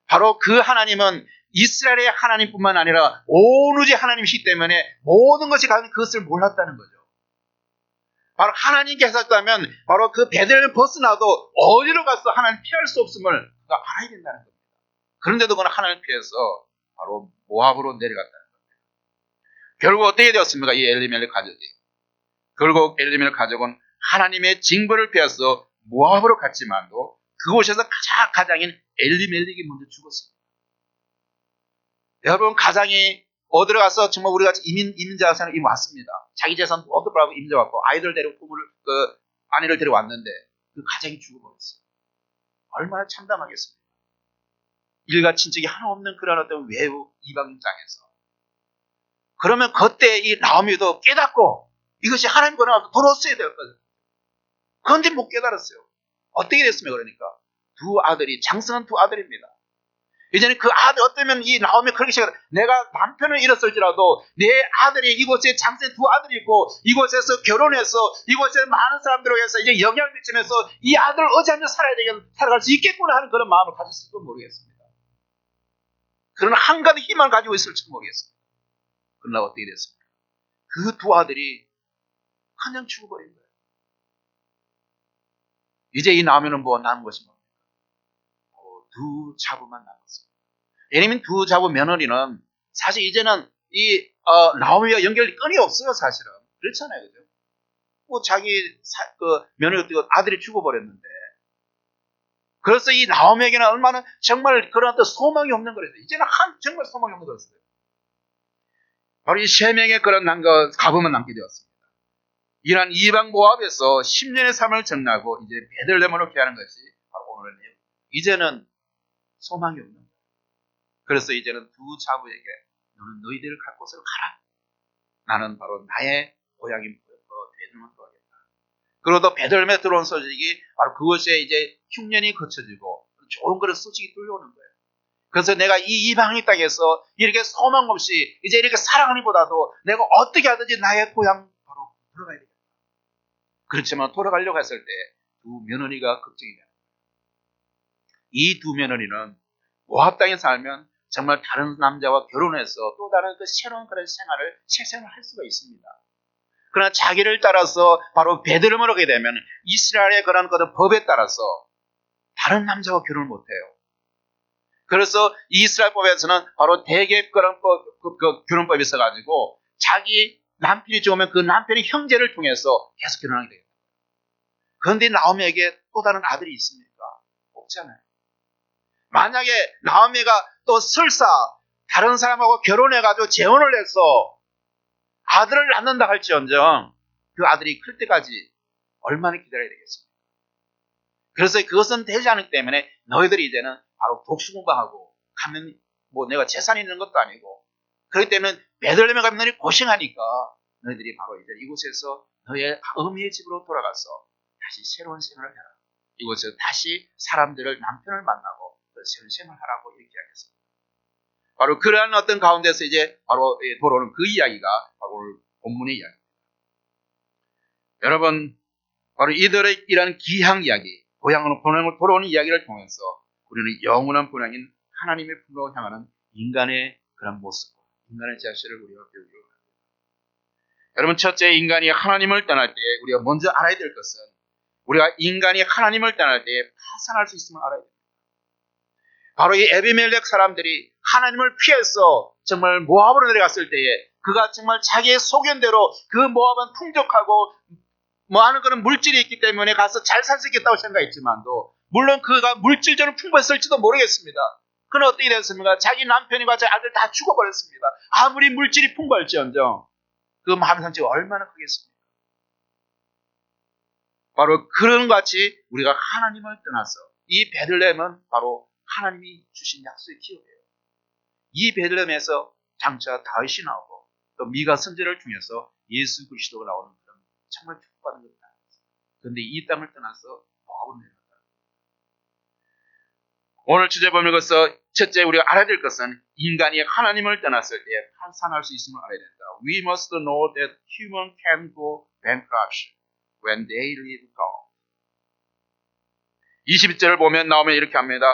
바로 그 하나님은 이스라엘의 하나님뿐만 아니라 온 우주의 하나님이시기 때문에 모든 것이 가진 그것을 몰랐다는 거죠. 바로 하나님께서 했다면 바로 그 베들레헴을 벗어나도 어디로 가서 하나님 피할 수 없음을 그가 알아야 된다는 겁니다. 그런데도 그는 하나님을 피해서 바로 모압으로 내려갔다는 겁니다. 결국 어떻게 되었습니까? 이 엘리멜렉 가족이. 결국 엘리멜렉 가족은 하나님의 징벌을 피해서 모압으로 갔지만도 그곳에서 가장인 엘리멜렉이 먼저 죽었습니다. 여러분, 가장이 어디로 가서 정말 우리 같이 이민자 생활이 왔습니다. 자기 재산 모두 팔고 이민자 왔고 아이들 데리고 그 아내를 데려왔는데 그 가장이 죽어버렸어요. 얼마나 참담하겠습니까? 일가 친척이 하나 없는 그런 어떤 외부 이방인 땅에서. 그러면 그때 이 나오미도 깨닫고 이것이 하나님 권한으로 돌아왔어야 될 거예요. 그런데 못 깨달았어요. 어떻게 됐습니까? 그러니까 두 아들이 장성한 두 아들입니다. 이제는 그 아들 어쩌면 이 나오미 그렇게 생각해. 내가 남편을 잃었을지라도 내 아들이 이곳에 장세 두 아들이 있고 이곳에서 결혼해서 이곳에 많은 사람들을 위해서 이제 영향을 미치면서 이 아들을 의지하며 살아갈 수 있겠구나 하는 그런 마음을 가졌을지도 모르겠습니다. 그런 한가득 희망을 가지고 있을지 모르겠습니다. 그러나 어떻게 됐습니까? 그 두 아들이 그냥 죽어버린 거예요. 이제 이 나오미는 뭐 남은 것이 뭡니까? 두 자부만 남았습니다. 예레미야 두 자부 며느리는 사실 이제는 이 나오미와 연결이 끈이 없어요, 사실은. 그렇잖아요, 그죠? 뭐 자기 며느리 아들이 죽어버렸는데. 그래서 이 나오미에게는 얼마나 정말 그런 어떤 소망이 없는 거였어요. 이제는 정말 소망이 없는 거였어요. 바로 이 세 명의 그런 가부만 남게 되었습니다. 이러한 이방 모압에서 10년의 삶을 정리하고 이제 베들레헴으로 귀하는 것이 바로 오늘의 내용. 이제는 소망이 없는 거예요. 그래서 이제는 두 자부에게 너는 너희들을 갈 곳으로 가라. 나는 바로 나의 고향인 베들레헴으로 가겠다. 그리고 또 베들레헴에 들어온 소식이 바로 그곳에 이제 흉년이 거쳐지고 좋은 그런 소식이 들려오는 거예요. 그래서 내가 이 이방의 땅에서 이렇게 소망 없이 이제 이렇게 살아가는 보다도 내가 어떻게 하든지 나의 고향 바로 돌아가야 되겠다. 그렇지만 돌아가려고 했을 때 두 며느리가 걱정이 돼요. 이 두 며느리는 모압 땅에 살면 정말 다른 남자와 결혼해서 또 다른 그 새로운 그런 생활을 할 수가 있습니다. 그러나 자기를 따라서 바로 베들레헴으로 가게 되면 이스라엘의 그런 법에 따라서 다른 남자와 결혼을 못해요. 그래서 이스라엘법에서는 바로 대개 그런 결혼법이 있어가지고 자기 남편이 죽으면 그 남편의 형제를 통해서 계속 결혼하게 됩니다. 그런데 나오미에게 또 다른 아들이 있습니까? 없잖아요. 만약에 나오미가 또 설사 다른 사람하고 결혼해가지고 재혼을 해서 아들을 낳는다 할지언정 그 아들이 클 때까지 얼마나 기다려야 되겠습니까? 그래서 그것은 되지 않기 때문에 너희들이 이제는 바로 독수 공부하고 가면 뭐 내가 재산이 있는 것도 아니고 그렇기 때문에 베들레헴에 가면 너희 고생하니까 너희들이 바로 이제 이곳에서 너희의 어미의 집으로 돌아가서 다시 새로운 생활을 해라. 이곳에서 다시 사람들을 남편을 만나고 새로운 생활을 하라고 이렇게 이야기했습니다. 바로 그러한 어떤 가운데서 이제 바로 돌아오는 그 이야기가 바로 오늘 본문의 이야기입니다. 여러분, 바로 이들의 이러한 기향 이야기, 본향으로 돌아오는 이야기를 통해서 우리는 영원한 본향인 하나님의 품으로 향하는 인간의 그런 모습, 인간의 자세를 우리가 배우기로 합니다. 여러분, 첫째, 인간이 하나님을 떠날 때 우리가 먼저 알아야 될 것은 우리가 인간이 하나님을 떠날 때 파산할 수 있음을 알아야 됩니다. 바로 이 에비멜렉 사람들이 하나님을 피해서 정말 모압으로 내려갔을 때에 그가 정말 자기의 소견대로 그 모압은 풍족하고 하는 그런 물질이 있기 때문에 가서 잘 살 수 있겠다고 생각했지만도 물론 그가 물질적으로 풍부했을지도 모르겠습니다. 그는 어떻게 됐습니까? 자기 남편과 자기 아들 다 죽어버렸습니다. 아무리 물질이 풍부할지언정 그 마음의 상처가 얼마나 크겠습니까? 바로 그런 같이 우리가 하나님을 떠나서 이 베들레헴은 바로 하나님이 주신 약속의 기업이에요. 이 베들레헴에서 장차 다윗이 나오고 또 미가 선지자를 중에서 예수 그리스도가 나오는 그런 정말 축복받는 겁니다. 그런데 이 땅을 떠나서 모압으로 내려갔다. 오늘 주제 보면서 첫째 우리가 알아야 될 것은 인간이 하나님을 떠났을 때 파산할 수 있음을 알아야 된다. We must know that human can go bankrupt when they leave God. 22절을 보면 나오면 이렇게 합니다.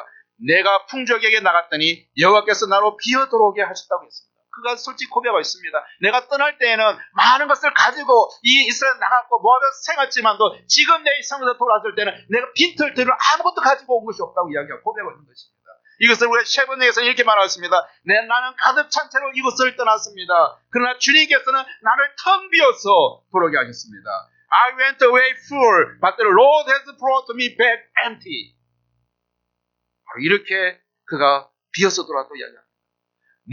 내가 풍족에게 나갔더니 여호와께서 나로 비어 들어오게 하셨다고 했습니다. 그가 솔직히 고백하고 있습니다. 내가 떠날 때에는 많은 것을 가지고 이 이스라엘 나갔고 모압에서 생활했지만도 지금 내 이성에서 돌아왔을 때는 내가 빈털터리로 아무것도 가지고 온 것이 없다고 이야기하고 고백하고 있는 것입니다. 이것을 우리가 셰번에서 이렇게 말하고 있습니다. 나는 가득 찬 채로 이곳을 떠났습니다. 그러나 주님께서는 나를 텅 비어서 돌아오게 하셨습니다. I went away full, but the Lord has brought me back empty. 바로 이렇게 그가 비어서 돌아왔다고 이야기합니다.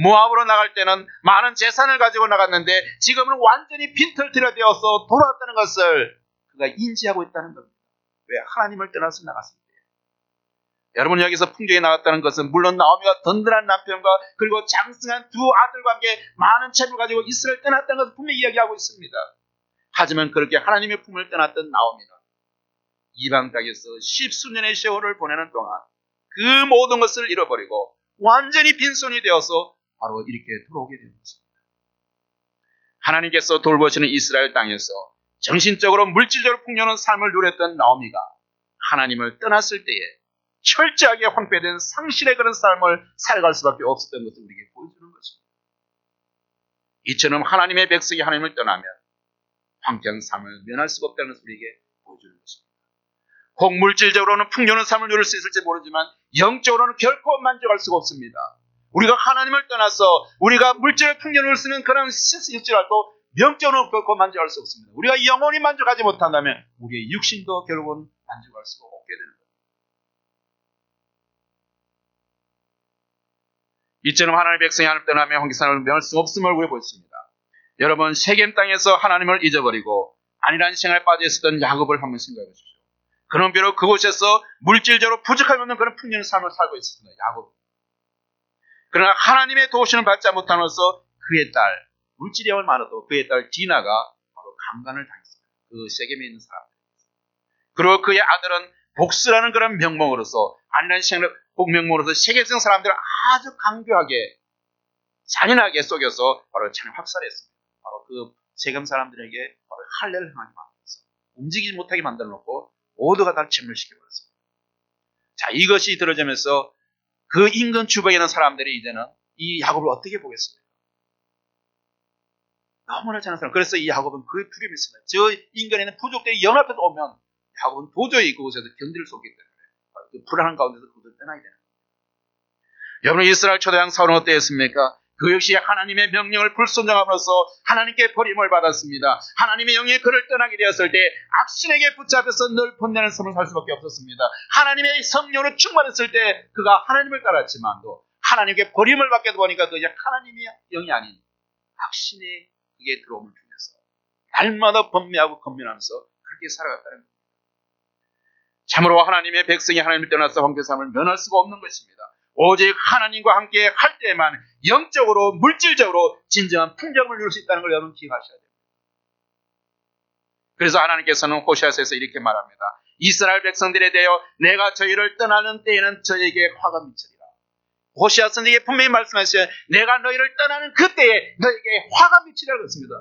모압으로 나갈 때는 많은 재산을 가지고 나갔는데 지금은 완전히 빈털터리가 되어서 돌아왔다는 것을 그가 인지하고 있다는 겁니다. 왜? 하나님을 떠나서 나갔을 때. 여러분 여기서 풍족에 나갔다는 것은 물론 나오미가 든든한 남편과 그리고 장성한 두 아들과 함께 많은 재물을 가지고 이스라엘 떠났다는 것을 분명히 이야기하고 있습니다. 하지만 그렇게 하나님의 품을 떠났던 나오미가 이방 땅에서 십수년의 세월을 보내는 동안 그 모든 것을 잃어버리고 완전히 빈손이 되어서 바로 이렇게 돌아오게 된 것입니다. 하나님께서 돌보시는 이스라엘 땅에서 정신적으로 물질적으로 풍요로운 삶을 누렸던 나오미가 하나님을 떠났을 때에 철저하게 황폐된 상실의 그런 삶을 살아갈 수밖에 없었던 것을 우리에게 보여주는 것입니다. 이처럼 하나님의 백성이 하나님을 떠나면 황폐한 삶을 면할 수가 없다는 것을 우리에게 보여주는 것입니다. 혹 물질적으로는 풍요로운 삶을 누릴 수 있을지 모르지만 영적으로는 결코 만족할 수가 없습니다. 우리가 하나님을 떠나서 우리가 물질의 풍요를 쓰는 그런 실수일지라도 영적으로는 결코 만족할 수 없습니다. 우리가 영원히 만족하지 못한다면 우리의 육신도 결국은 만족할 수가 없게 되는 겁니다. 이처럼 하나님의 백성이 하나님을 떠나면 황폐산을 면할 수 없음을 우리가 보였습니다. 여러분 세겜 땅에서 하나님을 잊어버리고 안일한 생활에 빠져 있었던 야곱을 한번 생각해 보십시오. 그는 비록 그곳에서 물질적으로 부족함이 없는 그런 풍요로운 삶을 살고 있었습니다. 야곱. 그러나 하나님의 도우심을 받지 못함으로써 그의 딸, 물질이 많아도 그의 딸 디나가 바로 강간을 당했습니다. 그 세겜에 있는 사람들. 그리고 그의 아들은 복수라는 그런 명목으로서 안일한 생활의 복명목으로서 세겜 사람들을 아주 강교하게 잔인하게 속여서 바로 창을 확살했습니다. 바로 그 세겜 사람들에게 바로 할례를 행하게 만들었어요. 움직이지 못하게 만들어 놓고 모두가 다 침몰시켜버렸습니다. 자, 이것이 들어지면서 그 인근 주변에 있는 사람들이 이제는 이 야곱을 어떻게 보겠습니까? 너무나 잔인한 사람. 그래서 이 야곱은 그 두려움이 있습니다. 저 인근에 있는 부족들이 연합해서 오면 야곱은 도저히 그곳에서 견딜 수 없기 때문에 그 불안한 가운데서 그것을 떠나야 되는 겁니다. 여러분 이스라엘 초대왕 사울은 어땠습니까? 그 역시 하나님의 명령을 불순종함으로써 하나님께 버림을 받았습니다. 하나님의 영이 그를 떠나게 되었을 때 악신에게 붙잡혀서 늘 번뇌하는 삶을 살 수밖에 없었습니다. 하나님의 성령으로 충만했을 때 그가 하나님을 따랐지만도 하나님께 버림을 받게 보니까 그 이제 하나님의 영이 아닌 악신의 그게 들어옴을 통해서 날마다 번뇌하고 건면하면서 그렇게 살아갔다는 겁니다. 참으로 하나님의 백성이 하나님을 떠나서 황폐 삶을 면할 수가 없는 것입니다. 오직 하나님과 함께 할 때만 영적으로 물질적으로 진정한 풍족을 누릴 수 있다는 걸 여러분 기억하셔야 됩니다. 그래서 하나님께서는 호시아서에서 이렇게 말합니다. 이스라엘 백성들에 대하여 내가 저희를 떠나는 때에는 저에게 화가 미치리라. 호시아 선생님이 분명히 말씀하셨어요. 내가 너희를 떠나는 그때에 너에게 화가 미치리라고 했습니다.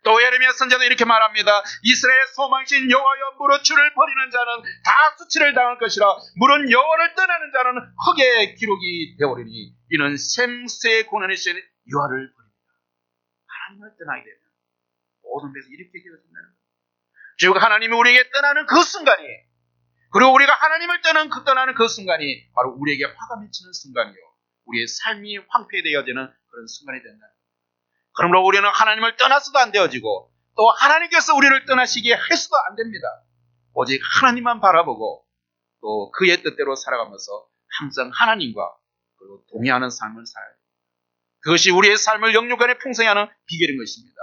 또 예레미야 선지자도 이렇게 말합니다. 이스라엘의 소망신 여호와여 무릇 주를 버리는 자는 다 수치를 당할 것이라. 무릇 여호와를 떠나는 자는 흙의 기록이 되오리니 이는 샘수의 고난이신 여호와를 버립니다. 하나님을 떠나게 되면 모든 데서 이렇게 되어진다는 거예요. 즉 하나님이 우리에게 떠나는 그 순간이, 그리고 우리가 하나님을 떠나는 그 순간이 바로 우리에게 화가 미치는 순간이요, 우리의 삶이 황폐되어지는 그런 순간이 된다. 그러므로 우리는 하나님을 떠나서도 안 되어지고 또 하나님께서 우리를 떠나시게 해서도 안 됩니다. 오직 하나님만 바라보고 또 그의 뜻대로 살아가면서 항상 하나님과 그리고 동의하는 삶을 살아야 됩니다. 그것이 우리의 삶을 영육간에 풍성히 하는 비결인 것입니다.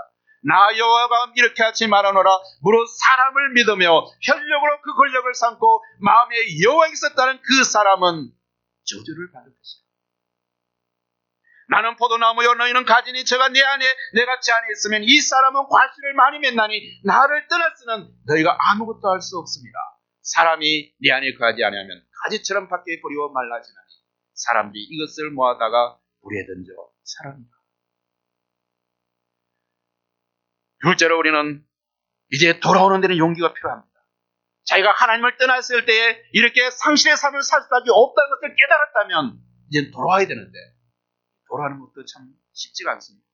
나 여호와가 이렇게 하지 말아노라. 무릇 사람을 믿으며 혈력으로 그 권력을 삼고 마음에 여호와에 있었다는 그 사람은 저주를 받을 것이다. 나는 포도나무요 너희는 가지니 저가 내 안에 내가 제 안에 있으면 이 사람은 과실을 많이 맺나니 나를 떠났으는 너희가 아무것도 할 수 없습니다. 사람이 내 안에 거하지 아니하면 가지처럼 밖에 버리고 말라지나니 사람들이 이것을 모아다가 불에 던져 사람이다. 둘째로 우리는 이제 돌아오는 데는 용기가 필요합니다. 자기가 하나님을 떠났을 때에 이렇게 상실의 삶을 살 수밖에 없다는 것을 깨달았다면 이제 돌아와야 되는데 돌아오는 것도 참 쉽지가 않습니다.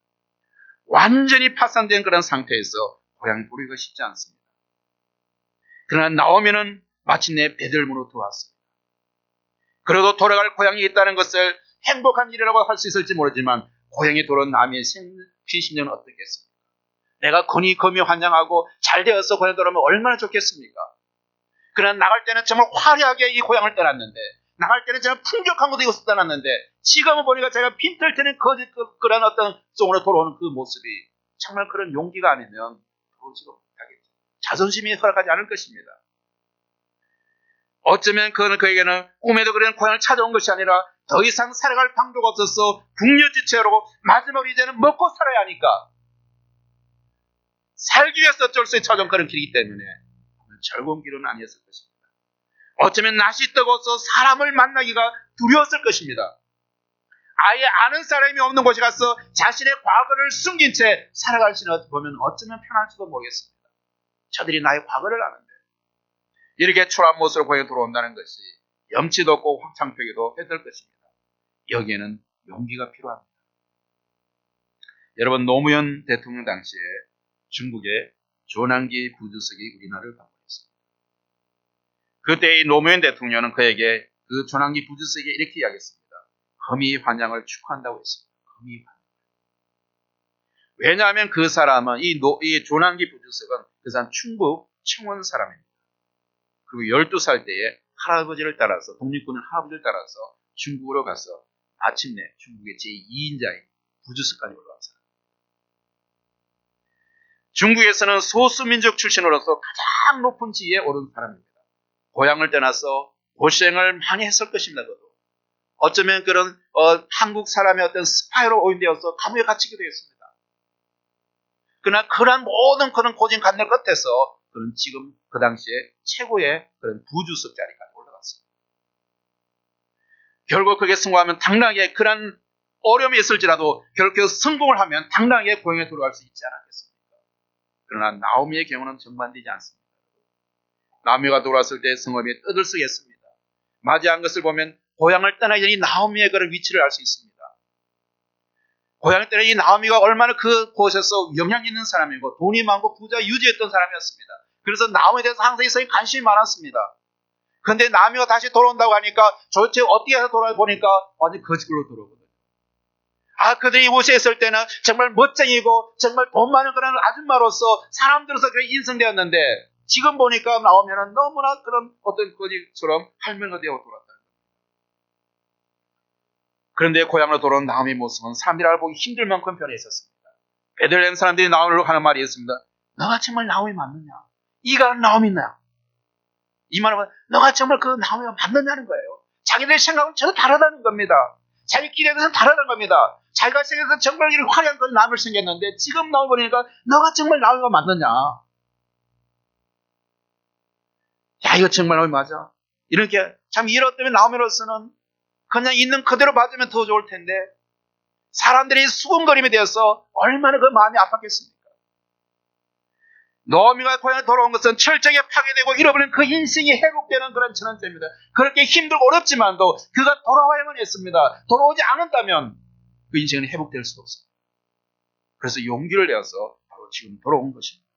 완전히 파산된 그런 상태에서 고향에 돌아오기가 쉽지 않습니다. 그러나 나오면은 마침내 베들문으로 돌아왔습니다. 그래도 돌아갈 고향이 있다는 것을 행복한 일이라고 할 수 있을지 모르지만 고향에 돌아온 남의 피신년은 어떻겠습니까? 내가 건이 검이 환장하고 잘 되어서 고향에 돌아오면 얼마나 좋겠습니까? 그러나 나갈 때는 정말 화려하게 이 고향을 떠났는데, 나갈 때는 정말 풍족한 곳에 이곳을 떠났는데, 지금은 보니까 제가 빈털 트는 그런 어떤 속으로 돌아오는 그 모습이 정말 그런 용기가 아니면 돌아오지도 못하겠죠. 자존심이 허락하지 않을 것입니다. 어쩌면 그는 그에게는 꿈에도 그런 고향을 찾아온 것이 아니라 더 이상 살아갈 방도가 없어서 궁여지체로 마지막으로 이제는 먹고 살아야 하니까 살기 위해서 어쩔 수 없이 찾아온 그런 길이기 때문에 즐거운 길은 아니었을 것입니다. 어쩌면 낯이 뜨거워서 사람을 만나기가 두려웠을 것입니다. 아예 아는 사람이 없는 곳에 가서 자신의 과거를 숨긴 채 살아갈 수는 보면 어쩌면 편할지도 모르겠습니다. 저들이 나의 과거를 아는데 이렇게 초라한 모습으로 고향에 돌아온다는 것이 염치도 없고 창피하기도 했을 것입니다. 여기에는 용기가 필요합니다. 여러분, 노무현 대통령 당시에 중국의 조난기 부주석이 우리나라를 방문했습니다. 그때 이 노무현 대통령은 그에게 그 조난기 부주석에게 이렇게 이야기했습니다. 거미 환장을 축하한다고 했습니다. 거미 환장. 왜냐하면 그 사람은 이 조난기 부주석은 그 사람 충북 청원 사람입니다. 그리고 12살 때에 할아버지를 따라서, 독립군의 할아버지를 따라서 중국으로 가서 마침내 중국의 제2인자인 부주석까지 올라간 사람. 중국에서는 소수민족 출신으로서 가장 높은 지위에 오른 사람입니다. 고향을 떠나서 고생을 많이 했을 것입니다. 그도 어쩌면 그런 한국 사람의 어떤 스파이로 오인되어서 감옥에 갇히게 되었습니다. 그러나 그런 모든 그런 고생 간들 끝에서 그는 지금 그 당시에 최고의 그런 부주석 자리까지 올라갔습니다. 결국 그게 성공하면 당당하게 그런 어려움이 있을지라도 결국 성공을 하면 당당하게 고향에 돌아갈 수 있지 않았겠습니까? 그러나 나오미의 경우는 정반되지 않습니다. 나오미가 돌아왔을 때 성읍이 떠들썩했습니다. 맞이한 것을 보면 고향을 떠나기 전에 나오미의 그런 위치를 알 수 있습니다. 고향을 떠나 이 나오미가 얼마나 그 곳에서 영향 있는 사람이고 돈이 많고 부자 유지했던 사람이었습니다. 그래서 나오미에 대해서 항상 이성이 관심이 많았습니다. 그런데 나오미가 다시 돌아온다고 하니까 도대체 어떻게 해서 돌아와 보니까 완전 거짓글로 돌아오거든요. 그들이 이곳에 있을 때는 정말 멋쟁이고 정말 돈 많은 그런 아줌마로서 사람들로서 그렇게 인성되었는데 지금 보니까 나오면은 너무나 그런 어떤 거짓처럼 할머니가 되어 돌아왔다는 겁니다. 그런데 고향으로 돌아온 나오미의 모습은 사람들이 알아보기 힘들 만큼 변해 있었습니다. 베들레헴 사람들이 나오미로 하는 말이 있습니다. 너가 정말 나오미 맞느냐? 이가 나오미냐? 이 말은 너가 정말 그 나오미가 맞느냐는 거예요. 자기들의 생각은 전혀 다르다는 겁니다. 자기 기대는 다르다는 겁니다. 자기가 생각해서 정말 이렇게 화려한 그 나무를 생겼는데 지금 나오미 보니까 너가 정말 나오미가 맞느냐? 야, 이거 정말 나오미 맞아? 이렇게 참 이런 때문에 나오미로서는 그냥 있는 그대로 맞으면 더 좋을 텐데 사람들이 수군거림이 되어서 얼마나 그 마음이 아팠겠습니까? 노미가 고향에 돌아온 것은 철저하게 파괴되고 잃어버린 그 인생이 회복되는 그런 전환점입니다. 그렇게 힘들고 어렵지만도 그가 돌아와야만 했습니다. 돌아오지 않았다면 그 인생은 회복될 수가 없습니다. 그래서 용기를 내어서 바로 지금 돌아온 것입니다.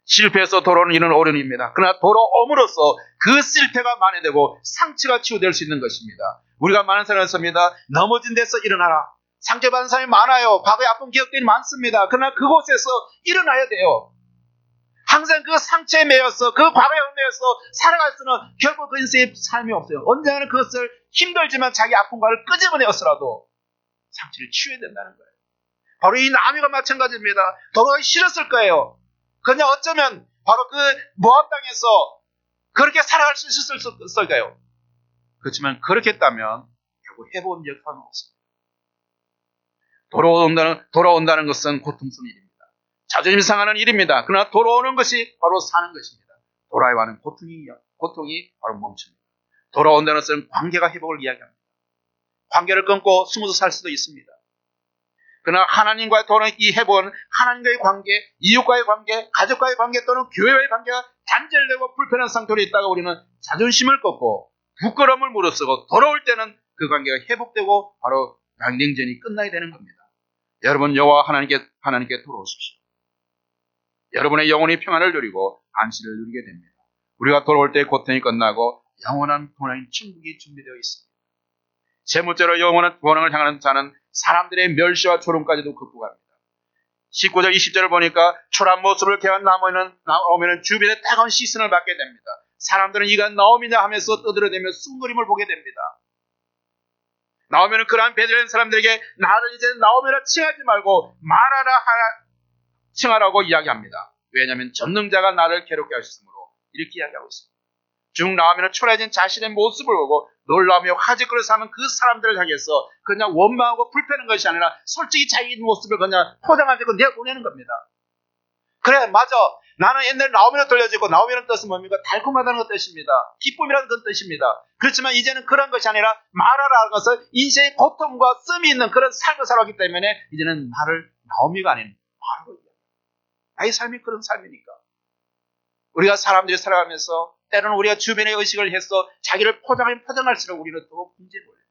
실패해서 돌아오는 일은 어려움입니다. 그러나 돌아옴으로써 그 실패가 만회되고 상처가 치유될 수 있는 것입니다. 우리가 많은 사람을 씁니다. 넘어진 데서 일어나라. 상처받은 사람이 많아요. 과거의 아픈 기억들이 많습니다. 그러나 그곳에서 일어나야 돼요. 항상 그 상처에 매여서 그 과거에 매여서 살아갈 수는 결국 그 인생의 삶이 없어요. 언젠가는 그것을 힘들지만 자기 아픔과를 끄집어내었으라도 상처를 치유해야 된다는 거예요. 바로 이 나미가 마찬가지입니다. 돌아가기 싫었을 거예요. 그냥 어쩌면 바로 그 모압 땅에서 그렇게 살아갈 수 있었을까요? 그렇지만 그렇게 했다면 결국 해본 역사는 없습니다. 돌아온다는 것은 고통스러운 일입니다. 자존심 상하는 일입니다. 그러나 돌아오는 것이 바로 사는 것입니다. 돌아야 하는 고통이 바로 멈춥니다. 돌아온다는 것은 관계가 회복을 이야기합니다. 관계를 끊고 숨어서 살 수도 있습니다. 그러나 하나님과의 이 회복은 하나님과의 관계, 이웃과의 관계, 가족과의 관계 또는 교회와의 관계가 단절되고 불편한 상태로 있다가 우리는 자존심을 꺾고 부끄러움을 무릅쓰고 돌아올 때는 그 관계가 회복되고 바로 양갱전이 끝나게 되는 겁니다. 여러분 여호와 하나님께 돌아오십시오. 여러분의 영혼이 평안을 누리고 안식을 누리게 됩니다. 우리가 돌아올 때 고통이 끝나고 영원한 본향인 천국이 준비되어 있습니다. 세 번째로 영원한 본향을 향하는 자는 사람들의 멸시와 조롱까지도 극복합니다. 19절 20절을 보니까 초라한 모습을 개한 나오미는 주변에 따가운 시선을 받게 됩니다. 사람들은 이가 나오미냐 하면서 떠들어대며 숭그림을 보게 됩니다. 나오미는 그러한 베들레헴 사람들에게 나를 이제 나오미라 칭하지 말고 마라라 칭하라고 이야기합니다. 왜냐하면 전능자가 나를 괴롭게 하셨으므로 이렇게 이야기하고 있습니다. 쭉 나오미는 초라해진 자신의 모습을 보고 놀라며 화제거리에서 하는 그 사람들을 향해서 그냥 원망하고 불편한 것이 아니라 솔직히 자기 모습을 그냥 포장하고 내보내는 겁니다. 그래 맞아. 나는 옛날에 나오미로 들려지고 나오미라는 뜻은 뭡니까? 달콤하다는 것 뜻입니다. 기쁨이라는 그 뜻입니다. 그렇지만 이제는 그런 것이 아니라 마라라는 것은 인생의 고통과 씀이 있는 그런 삶을 살아왔기 때문에 이제는 나를 나오미가 아닌 마라로 이야기합니다. 나의 삶이 그런 삶이니까. 우리가 사람들이 살아가면서 때로는 우리가 주변의 의식을 해서 자기를 포장할수록 우리는 더 문제 보여요.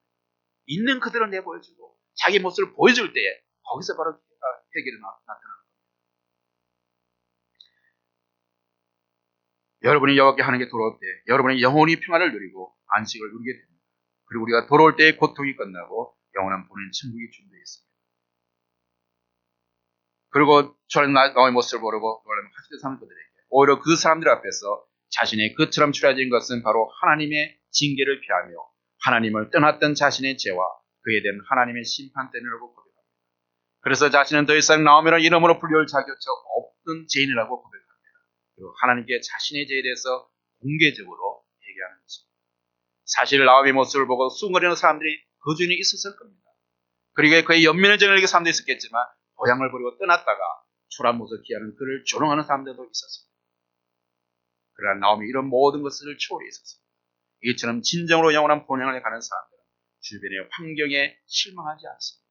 있는 그대로 내보여주고 자기 모습을 보여줄 때에 거기서 바로 해결이 나타나는 겁니다. 여러분이 여호와께 하나님께 돌아올 때 여러분의 영혼이 평안을 누리고 안식을 누리게 됩니다. 그리고 우리가 돌아올 때의 고통이 끝나고 영원한 본인 천국이 준비되어 있습니다. 그리고 저는 나의 모습을 모르고 놀라면 하시는 사람들에게 오히려 그 사람들 앞에서 자신의 그처럼 추라진 것은 바로 하나님의 징계를 피하며 하나님을 떠났던 자신의 죄와 그에 대한 하나님의 심판 때문이라고 고백합니다. 그래서 자신은 더 이상 나오미라는 이름으로 불려올 자격조차 없던 죄인이라고 고백합니다. 그리고 하나님께 자신의 죄에 대해서 공개적으로 얘기하는 것입니다. 사실 나오미의 모습을 보고 숭거리는 사람들이 그 중에 있었을 겁니다. 그리고 그의 연민의 정을 이기는 사람도 있었겠지만 고향을 버리고 떠났다가 초라한 모습을 기하는 그를 조롱하는 사람들도 있었습니다. 그러나 나오미 이런 모든 것을 초월해 있었습니다. 이처럼 진정으로 영원한 본향을 가는 사람들은 주변의 환경에 실망하지 않습니다.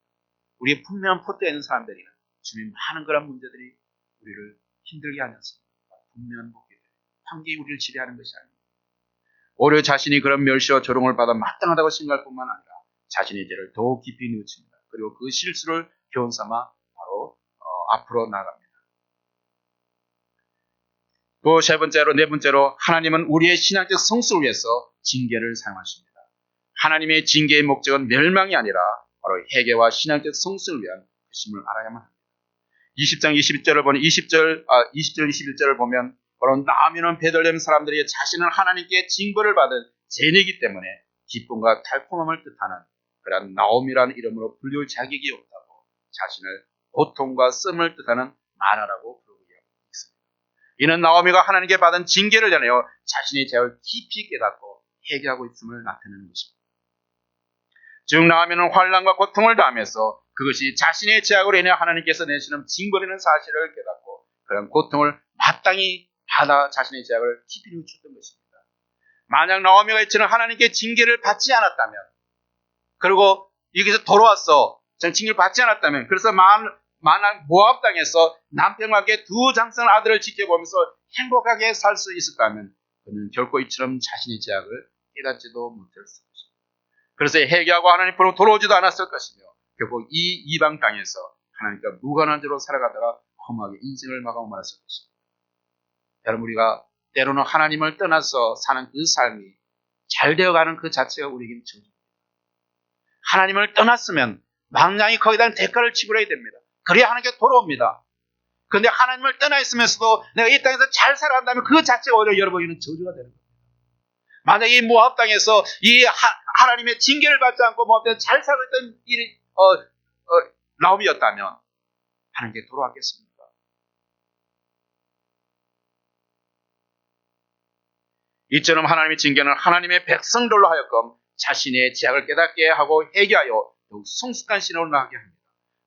우리의 분명한 포대에 있는 사람들이는 주변의 많은 그런 문제들이 우리를 힘들게 하지 않습니다. 분명한 목표들, 환경이 우리를 지배하는 것이 아닙니다. 오히려 자신이 그런 멸시와 조롱을 받아 마땅하다고 생각할 뿐만 아니라 자신의 죄를 더욱 깊이 뉘우칩니다. 그리고 그 실수를 교훈 삼아 바로 앞으로 나갑니다. 또 세 번째로, 네 번째로 하나님은 우리의 신앙적 성숙을 위해서 징계를 사용하십니다. 하나님의 징계의 목적은 멸망이 아니라 바로 회개와 신앙적 성숙을 위한 것임을 알아야만 합니다. 20장 21절을 보면 20절 21절을 보면 바로 나오미는 베들레헴 사람들이 자신은 하나님께 징벌을 받은 죄인이기 때문에 기쁨과 달콤함을 뜻하는 그런 나오미라는 이름으로 불리울 자격이 없다고 자신을 고통과 씀을 뜻하는 마라라고 부르고 있습니다. 이는 나오미가 하나님께 받은 징계를 전하여 자신의 죄를 깊이 깨닫고 회개하고 있음을 나타내는 것입니다. 즉 나오미는 환난과 고통을 당하면서 그것이 자신의 죄악으로 인해 하나님께서 내시는 징벌이라는 사실을 깨닫고 그런 고통을 마땅히 받아 자신의 죄악을 깊이 뉘우쳤던 것입니다. 만약 나오미가 이처럼 하나님께 징계를 받지 않았다면, 그리고 여기서 돌아와서 징계를 받지 않았다면, 그래서 만약 모압 땅에서 남편과 함께 두 장성 아들을 지켜보면서 행복하게 살 수 있었다면 그는 결코 이처럼 자신의 죄악을 깨닫지도 못했을 것입니다. 그래서 회개하고 하나님 앞으로 돌아오지도 않았을 것이며 결국 이 이방 땅에서 하나님과 무관한 죄로 살아가다가 험하게 인생을 마감하고 말았을 것입니다. 여러분, 우리가 때로는 하나님을 떠나서 사는 그 삶이 잘 되어가는 그 자체가 우리에게는 저주입니다. 하나님을 떠났으면 망량히 거기에 대한 대가를 지불해야 됩니다. 그래야 하나님께 돌아옵니다. 그런데 하나님을 떠나 있으면서도 내가 이 땅에서 잘 살아간다면 그 자체가 오히려 여러분에게는 저주가 되는 겁니다. 만약 이 모압 땅에서 이 하나님의 징계를 받지 않고 모압 땅에서 잘 살고 있던 나오미였다면 하나님께 돌아왔겠습니까? 이처럼 하나님의 징계는 하나님의 백성들로 하여금 자신의 죄악을 깨닫게 하고 회개하여 더욱 성숙한 신앙으로 나가게 합니다.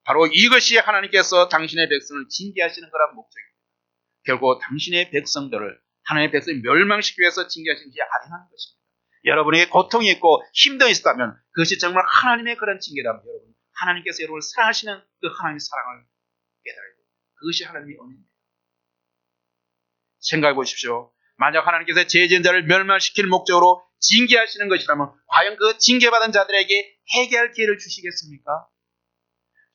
바로 이것이 하나님께서 당신의 백성을 징계하시는 거란 목적입니다. 결국 당신의 백성들을 하나님의 백성을 멸망시키기 위해서 징계하시는 게 아니라는 것입니다. 여러분에게 고통이 있고 힘듦이 있다면 그것이 정말 하나님의 그런 징계라면 여러분, 하나님께서 여러분을 사랑하시는 그 하나님의 사랑을 깨달아야 됩니다. 그것이 하나님의 은혜입니다. 생각해 보십시오. 만약 하나님께서 죄지은 자를 멸망시킬 목적으로 징계하시는 것이라면 과연 그 징계받은 자들에게 회개할 기회를 주시겠습니까?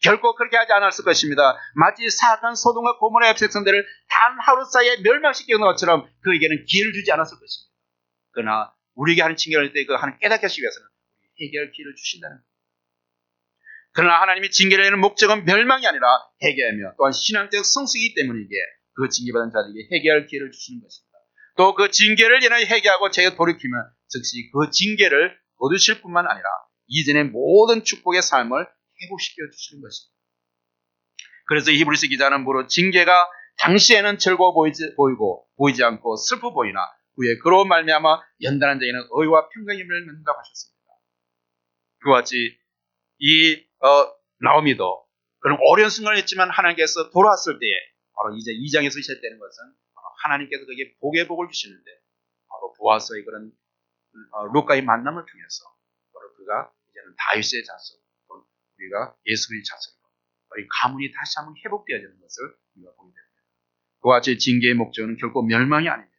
결코 그렇게 하지 않았을 것입니다. 마치 사악한 소돔과 고모라의 백성들을 단 하루 사이에 멸망시키는 것처럼 그에게는 기회를 주지 않았을 것입니다. 그러나 우리에게 하는 징계를 할 때 그 하나님 깨닫게 하시기 위해서는 회개할 기회를 주신다는 겁니다. 그러나 하나님이 징계를 내는 목적은 멸망이 아니라 회개하며 또한 신앙적 성숙이기 때문이기에 그 징계받은 자들에게 회개할 기회를 주시는 것입니다. 또 그 징계를 인하여 회개하고 죄에 돌이키면 즉시 그 징계를 거두실 뿐만 아니라 이전의 모든 축복의 삶을 회복시켜 주시는 것입니다. 그래서 히브리서 기자는 무릇 징계가 당시에는 즐거워 보이지 않고 슬퍼 보이나 후에 그로 말미암아 연단한 자에는 의와 평강의 힘을 맺는다고 하셨습니다. 그와 같이 이 나오미도 그런 어려운 순간을 했지만 하나님께서 돌아왔을 때에 바로 이제 2장에서 시작되는 것은 하나님께서 그에게 복의 복을 주시는데 바로 보아서의 그런 루카의 만남을 통해서 바로 그가 이제는 다윗의 자손, 우리가 예수 그리스도의 자손으로 우리 가문이 다시 한번 회복되어지는 것을 우리가 보게 됩니다. 그와 같이 징계의 목적은 결코 멸망이 아닙니다.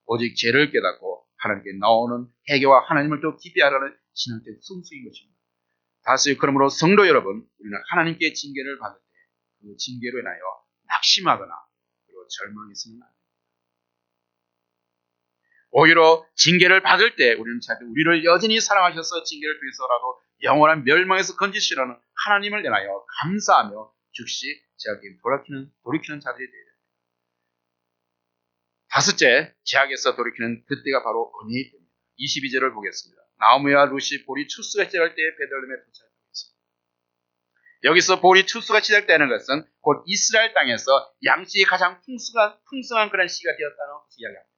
오직 죄를 깨닫고 하나님께 나오는 회개와 하나님을 더 깊이 알아가는 신앙적 성숙인 것입니다. 다시 그러므로 성도 여러분, 우리는 하나님께 징계를 받을 때 그 징계로 인하여 낙심하거나 그리고 절망했으면 안 됩니다. 오히려 징계를 받을 때 우리는 자꾸 우리를 여전히 사랑하셔서 징계를 통해서라도 영원한 멸망에서 건지시라는 하나님을 인하여 감사하며 즉시 죄악에 돌이키는 자들이 되어야 됩니다. 다섯째, 죄악에서 돌이키는 그때가 바로 은혜의 때입니다. 22절을 보겠습니다. 나오미와 룻이 볼이 추수가 시작할 때에 베들레헴에 도착했습니다. 여기서 볼이 추수가 시작되는 것은 곧 이스라엘 땅에서 양식이 가장 풍성한 그런 시기가 되었다는 것을 이야기합니다.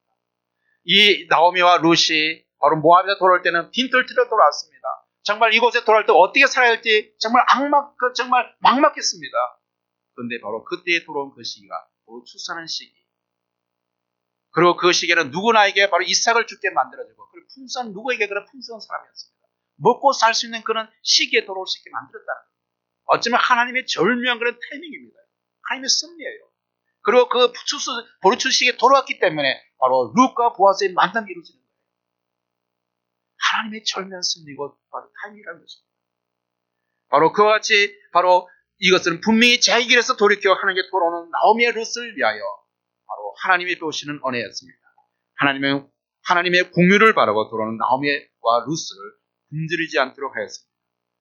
이 나오미와 룻이 바로 모압에서 돌아올 때는 빈털터리로 돌아왔습니다. 정말 이곳에 돌아올 때 어떻게 살아야 할지 정말 막막했습니다. 그런데 바로 그때에 돌아온 그 시기가 바로 추수하는 시기. 그리고 그 시기에는 누구나에게 바로 이삭을 주게 만들어주고 누구에게 그런 풍성한 사람이었습니다. 먹고 살 수 있는 그런 시기에 돌아올 수 있게 만들었다는 겁니다. 어쩌면 하나님의 절묘한 그런 타이밍입니다. 하나님의 섭리예요. 그리고 그 보리 추수시기에 돌아왔기 때문에 바로 룻과 보아스의 만남이 이루어지는 거예요. 하나님의 절묘한 섭리고 바로 타이밍이라는 것입니다. 바로 그와 같이 바로 이것은 분명히 자기 길에서 돌이켜 하나님께 돌아오는 나오미의 룻을 위하여 바로 하나님이 보시는 은혜였습니다. 하나님의 공유를 바라고 돌아오는 나오미와 룻을 굶주리지 않도록 하였습니다.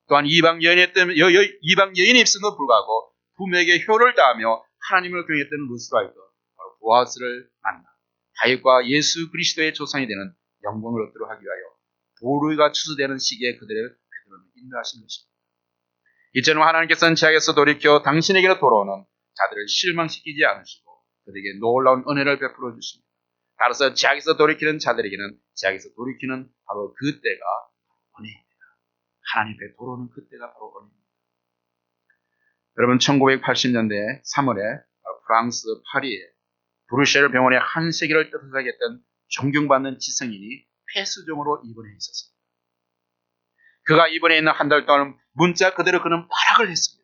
또한 이방 여인이 있음에도 불구하고 부모에게 효를 다하며 하나님을 경외했던 룻으로 하여금 바로 보아스를 만나 다윗과 예수 그리스도의 조상이 되는 영광을 얻도록 하기 위하여 보루가 추수되는 시기에 그들을 인도하신 것입니다. 이처럼 하나님께서는 죄악에서 돌이켜 당신에게로 돌아오는 자들을 실망시키지 않으시고 그들에게 놀라운 은혜를 베풀어 주십니다. 따라서 죄악에서 돌이키는 자들에게는 죄악에서 돌이키는 바로 그 때가 은혜입니다. 하나님 앞에 돌아오는 그 때가 바로 은혜입니다. 여러분 1980년대 3월에 프랑스 파리에 브루셀 병원에 한 세기를 떠들게 했던 존경받는 지성인이 폐수종으로 입원해 있었습니다. 그가 입원해 있는 한 달 동안 문자 그대로 그는 발악을 했습니다.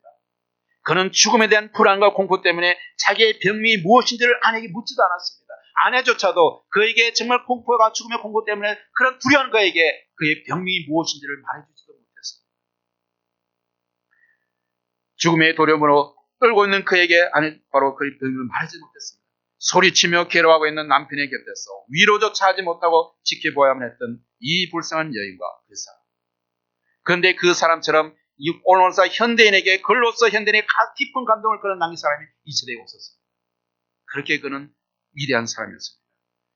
그는 죽음에 대한 불안과 공포 때문에 자기의 병명이 무엇인지를 아내에게 묻지도 않았습니다. 아내조차도 그에게 정말 공포가 죽음의 공포 때문에 그런 두려운 그에게 그의 병명이 무엇인지를 말해주지도 못했습니다. 죽음의 두려움으로 떨고 있는 그에게 바로 그의 병명을 말하지 못했습니다. 소리치며 괴로워하고 있는 남편의 곁에서 위로조차 하지 못하고 지켜보아야만 했던 이 불쌍한 여인과 그 사람. 그런데 그 사람처럼 오늘사 현대인에게 글로써 현대인의 깊은 감동을 그런 남긴 사람이 이 시대에 없었습니다. 그렇게 그는 위대한 사람이었습니다.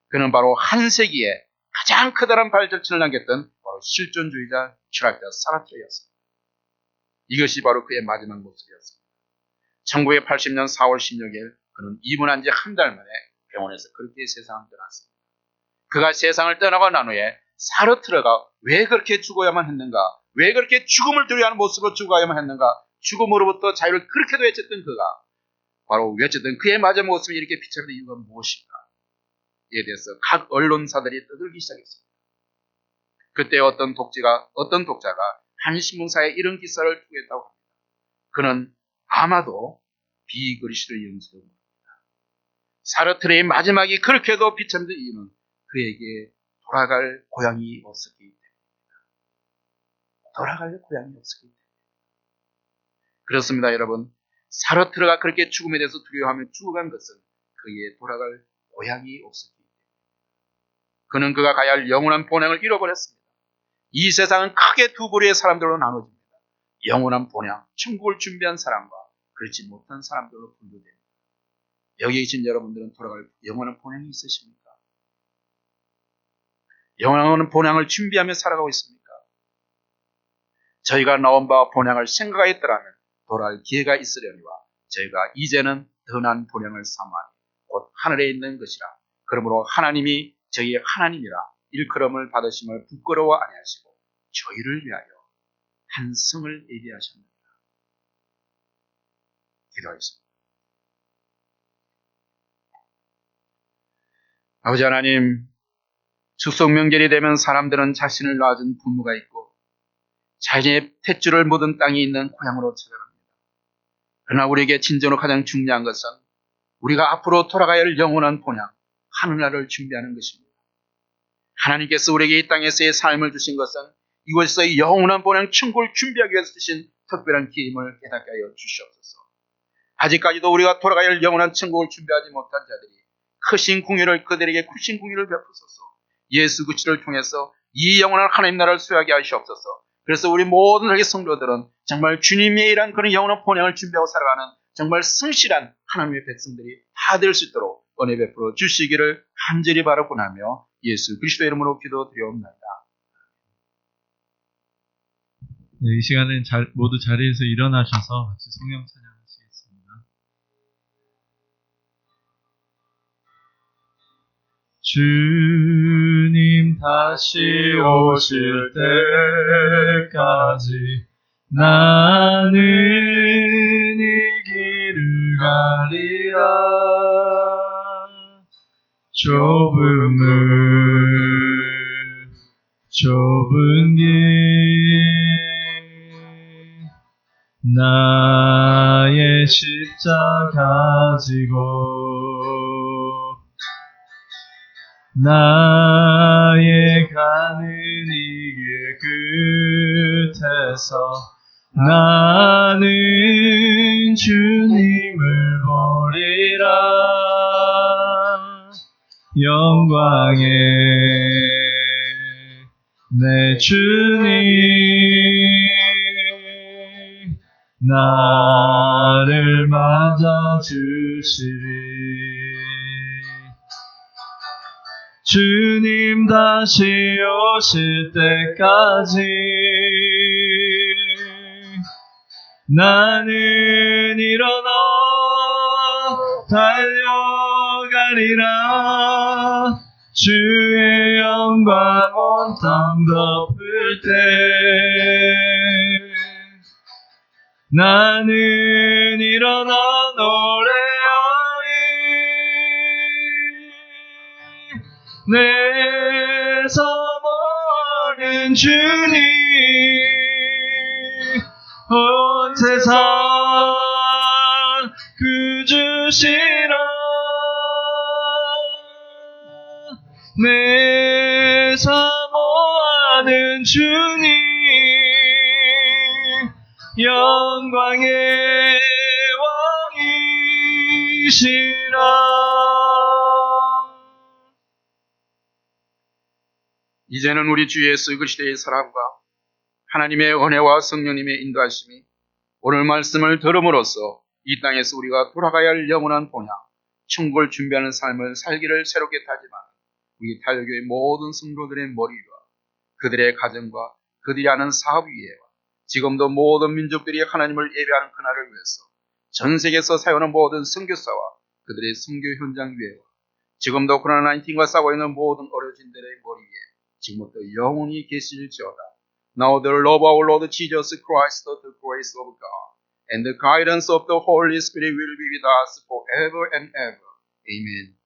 그는 바로 한 세기에 가장 커다란 발전을 남겼던 바로 실존주의자 철학자 사르트르였습니다. 이것이 바로 그의 마지막 모습이었습니다. 1980년 4월 16일 그는 입원한 지 한 달 만에 병원에서 그렇게 세상을 떠났습니다. 그가 세상을 떠나고 난 후에 사르트르가 왜 그렇게 죽어야만 했는가? 왜 그렇게 죽음을 두려워하는 모습으로 죽어야만 했는가? 죽음으로부터 자유를 그렇게도 외쳤던 그가 바로 외쳤던 그의 마지막 모습이 이렇게 비춰진 이유가 무엇인가? 이에 대해서 각 언론사들이 떠들기 시작했습니다. 그때 어떤 독자가 한 신문사에 이런 기사를 투겠다고 합니다. 그는 아마도 비그리스도인지도 모릅니다. 사르트르의 마지막이 그렇게도 비춰진 이유는 그에게 돌아갈 고향이 없었기 때문입니다. 돌아갈 고향이 없었기 때문입니다. 그렇습니다, 여러분. 사르트르가 그렇게 죽음에 대해서 두려워하며 죽어간 것은 그의 돌아갈 고향이 없었기 때문입니다. 그는 그가 가야 할 영원한 본향을 잃어버렸습니다. 이 세상은 크게 두 부류의 사람들로 나눠집니다. 영원한 본향, 천국을 준비한 사람과 그렇지 못한 사람들로 분류됩니다. 여기 계신 여러분들은 돌아갈 영원한 본향이 있으십니까? 영원한 본향을 준비하며 살아가고 있습니까? 저희가 나온 바와 본향을 생각하였더라면 돌아갈 기회가 있으려니와 저희가 이제는 더 나은 본향을 삼아니 곧 하늘에 있는 것이라. 그러므로 하나님이 저희의 하나님이라 일컬음을 받으심을 부끄러워 아니하시고 저희를 위하여 한 성을 예비하셨느니라. 기도하겠습니다. 아버지 하나님, 축복 명절이 되면 사람들은 자신을 낳아준 부모가 있고 자신의 탯줄을 묻은 땅이 있는 고향으로 찾아갑니다. 그러나 우리에게 진정으로 가장 중요한 것은 우리가 앞으로 돌아가야 할 영원한 본향, 하늘나라를 준비하는 것입니다. 하나님께서 우리에게 이 땅에서의 삶을 주신 것은 이곳에서 영원한 본향 천국을 준비하기 위해서 주신 특별한 기임을 깨닫게 하여 주시옵소서. 아직까지도 우리가 돌아가야 할 영원한 천국을 준비하지 못한 자들이 크신 궁유를 그들에게 크신 궁유를 베푸소서. 예수 그리스도를 통해서 이 영원한 하나님 나라를 수여하게 하시옵소서. 그래서 우리 모든 저희 성도들은 정말 주님의 일한 그런 영원한 본향을 준비하고 살아가는 정말 성실한 하나님의 백성들이 다 될 수 있도록 은혜 베풀어 주시기를 간절히 바라고나며 예수 그리스도 이름으로 기도드리옵나이다. 네, 이 시간은 모두 자리에서 일어나셔서 같이 성령 찬양하시겠습니다. 주님 다시 오실 때까지 나는 이 길을 가리라. 좁은 길 나의 십자가 지고 나의 가는 이 길 끝에서 나는 주님을 보리라. 영광의 내 주님 나를 맞아주시리. 주님 다시 오실 때까지 나는 일어나 달려가리라. 주의 영광 온 땅 덮을 때 나는 일어나 노래하리. 내 사모하는 주님 온 세상 구주시라. 내 사모하는 주님 영광의 왕이시라. 이제는 우리 주 예수 그리스도의 사랑과 하나님의 은혜와 성령님의 인도하심이 오늘 말씀을 들음으로써 이 땅에서 우리가 돌아가야 할 영원한 본향, 천국을 준비하는 삶을 살기를 새롭게 다짐하는 우리 타교교의 모든 성도들의 머리 위와 그들의 가정과 그들이 하는 사업 위에와 지금도 모든 민족들이 하나님을 예배하는 그날을 위해서 전 세계에서 사용하는 모든 선교사와 그들의 선교 현장 위에와 지금도 코로나19과 싸우고 있는 모든 어려진들의 머리 위에 지금부터 영원히 계실지어다. Now the love of our Lord Jesus Christ, the grace of God, and the guidance of the Holy Spirit will be with us forever and ever. Amen.